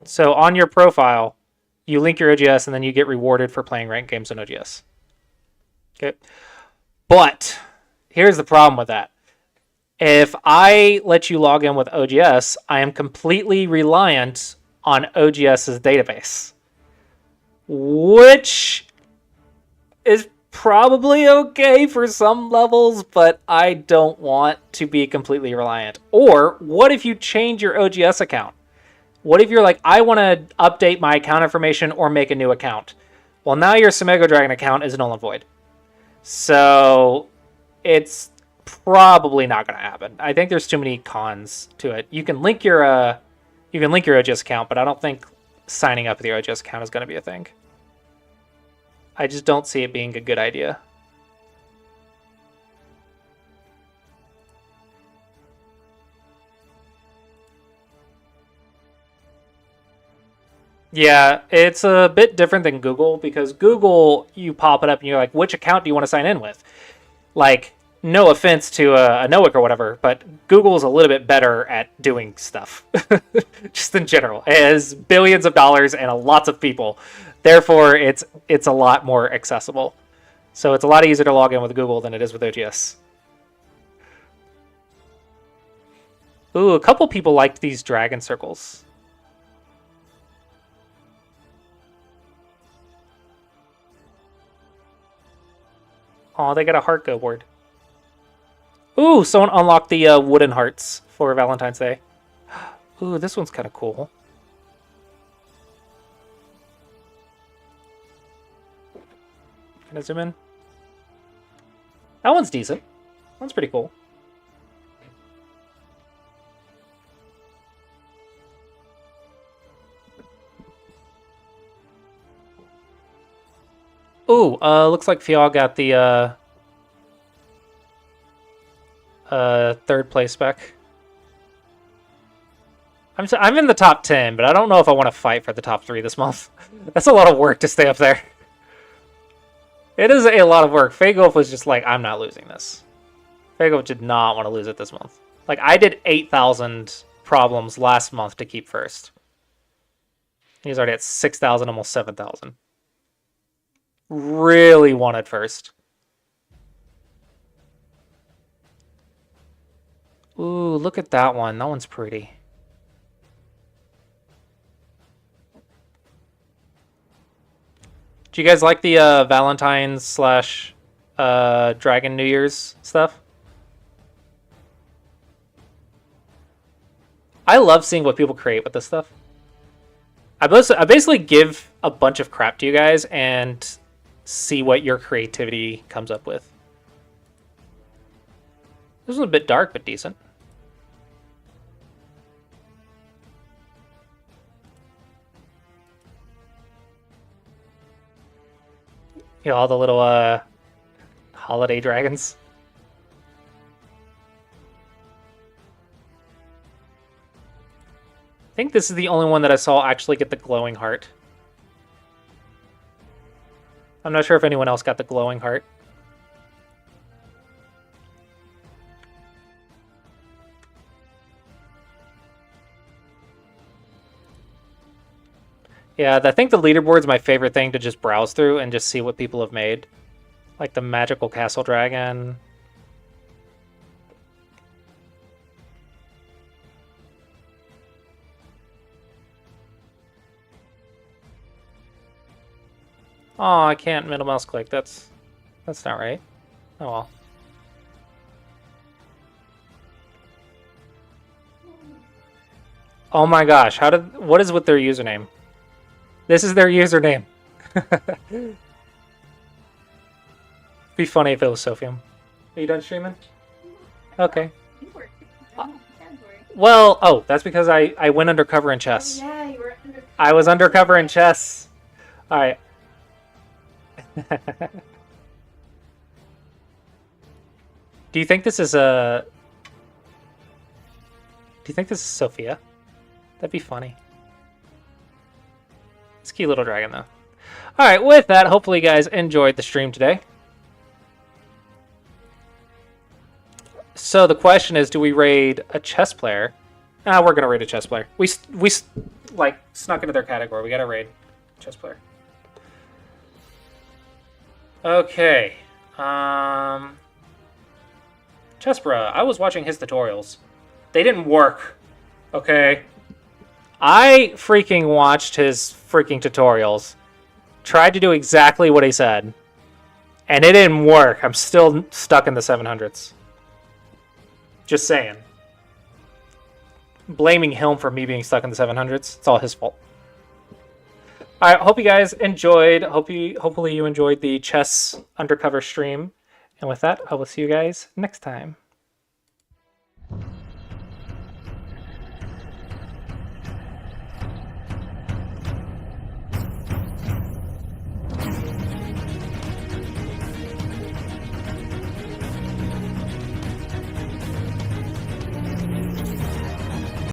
So on your profile, you link your OGS and then you get rewarded for playing ranked games on OGS. Okay. But here's the problem with that. If I let you log in with OGS, I am completely reliant on OGS's database, which is probably okay for some levels, but I don't want to be completely reliant. Or what if you change your OGS account? What if you're like, I want to update my account information or make a new account? Well, now your Samego Dragon account is null and void. So it's probably not going to happen. I think there's too many cons to it. You can link your OGS account, but I don't think signing up with your OGS account is going to be a thing. I just don't see it being a good idea. Yeah, it's a bit different than Google, because Google, you pop it up and you're like, which account do you want to sign in with? Like, no offense to a Noik or whatever, but Google's a little bit better at doing stuff. Just in general. It has billions of dollars and lots of people. Therefore, it's a lot more accessible. So it's a lot easier to log in with Google than it is with OGS. Ooh, a couple people liked these dragon circles. Oh, they got a heart go board. Ooh, someone unlocked the wooden hearts for Valentine's Day. Ooh, this one's kind of cool. Can I zoom in? That one's decent. That one's pretty cool. Ooh, looks like Fial got the third place spec. I'm in the top 10, but I don't know if I want to fight for the top 3 this month. That's a lot of work to stay up there. It is a lot of work. Fagolf was just like, I'm not losing this. Fagolf did not want to lose it this month. Like, I did 8,000 problems last month to keep first. He's already at 6,000, almost 7,000. Really wanted first. Ooh, look at that one. That one's pretty. Do you guys like the Valentine's slash Dragon New Year's stuff? I love seeing what people create with this stuff. I basically give a bunch of crap to you guys and see what your creativity comes up with. This one's a bit dark, but decent. You know, all the little holiday dragons. I think this is the only one that I saw actually get the glowing heart. I'm not sure if anyone else got the glowing heart. Yeah, I think the leaderboard is my favorite thing to just browse through and just see what people have made. Like the Magical Castle Dragon. Oh, I can't middle mouse click. That's not right. Oh well. Oh my gosh, what is with their username? This is their username. Be funny if it was Sophium. Are you done streaming? Okay. Well, oh, that's because I went undercover in chess. Oh, yeah, you were undercover. I was undercover in chess. All right. Do you think this is a... Do you think this is Sophia? That'd be funny. It's a cute little dragon, though. Alright, with that, hopefully you guys enjoyed the stream today. So the question is, do we raid a chess player? Ah, we're gonna raid a chess player. We like, snuck into their category. We gotta raid a chess player. Okay. Chessbra, I was watching his tutorials. They didn't work. Okay? I freaking watched his freaking tutorials. Tried to do exactly what he said. And it didn't work. I'm still stuck in the 700s. Just saying. Blaming him for me being stuck in the 700s. It's all his fault. Alright, hope you guys enjoyed. Hopefully you enjoyed the chess undercover stream. And with that, I will see you guys next time.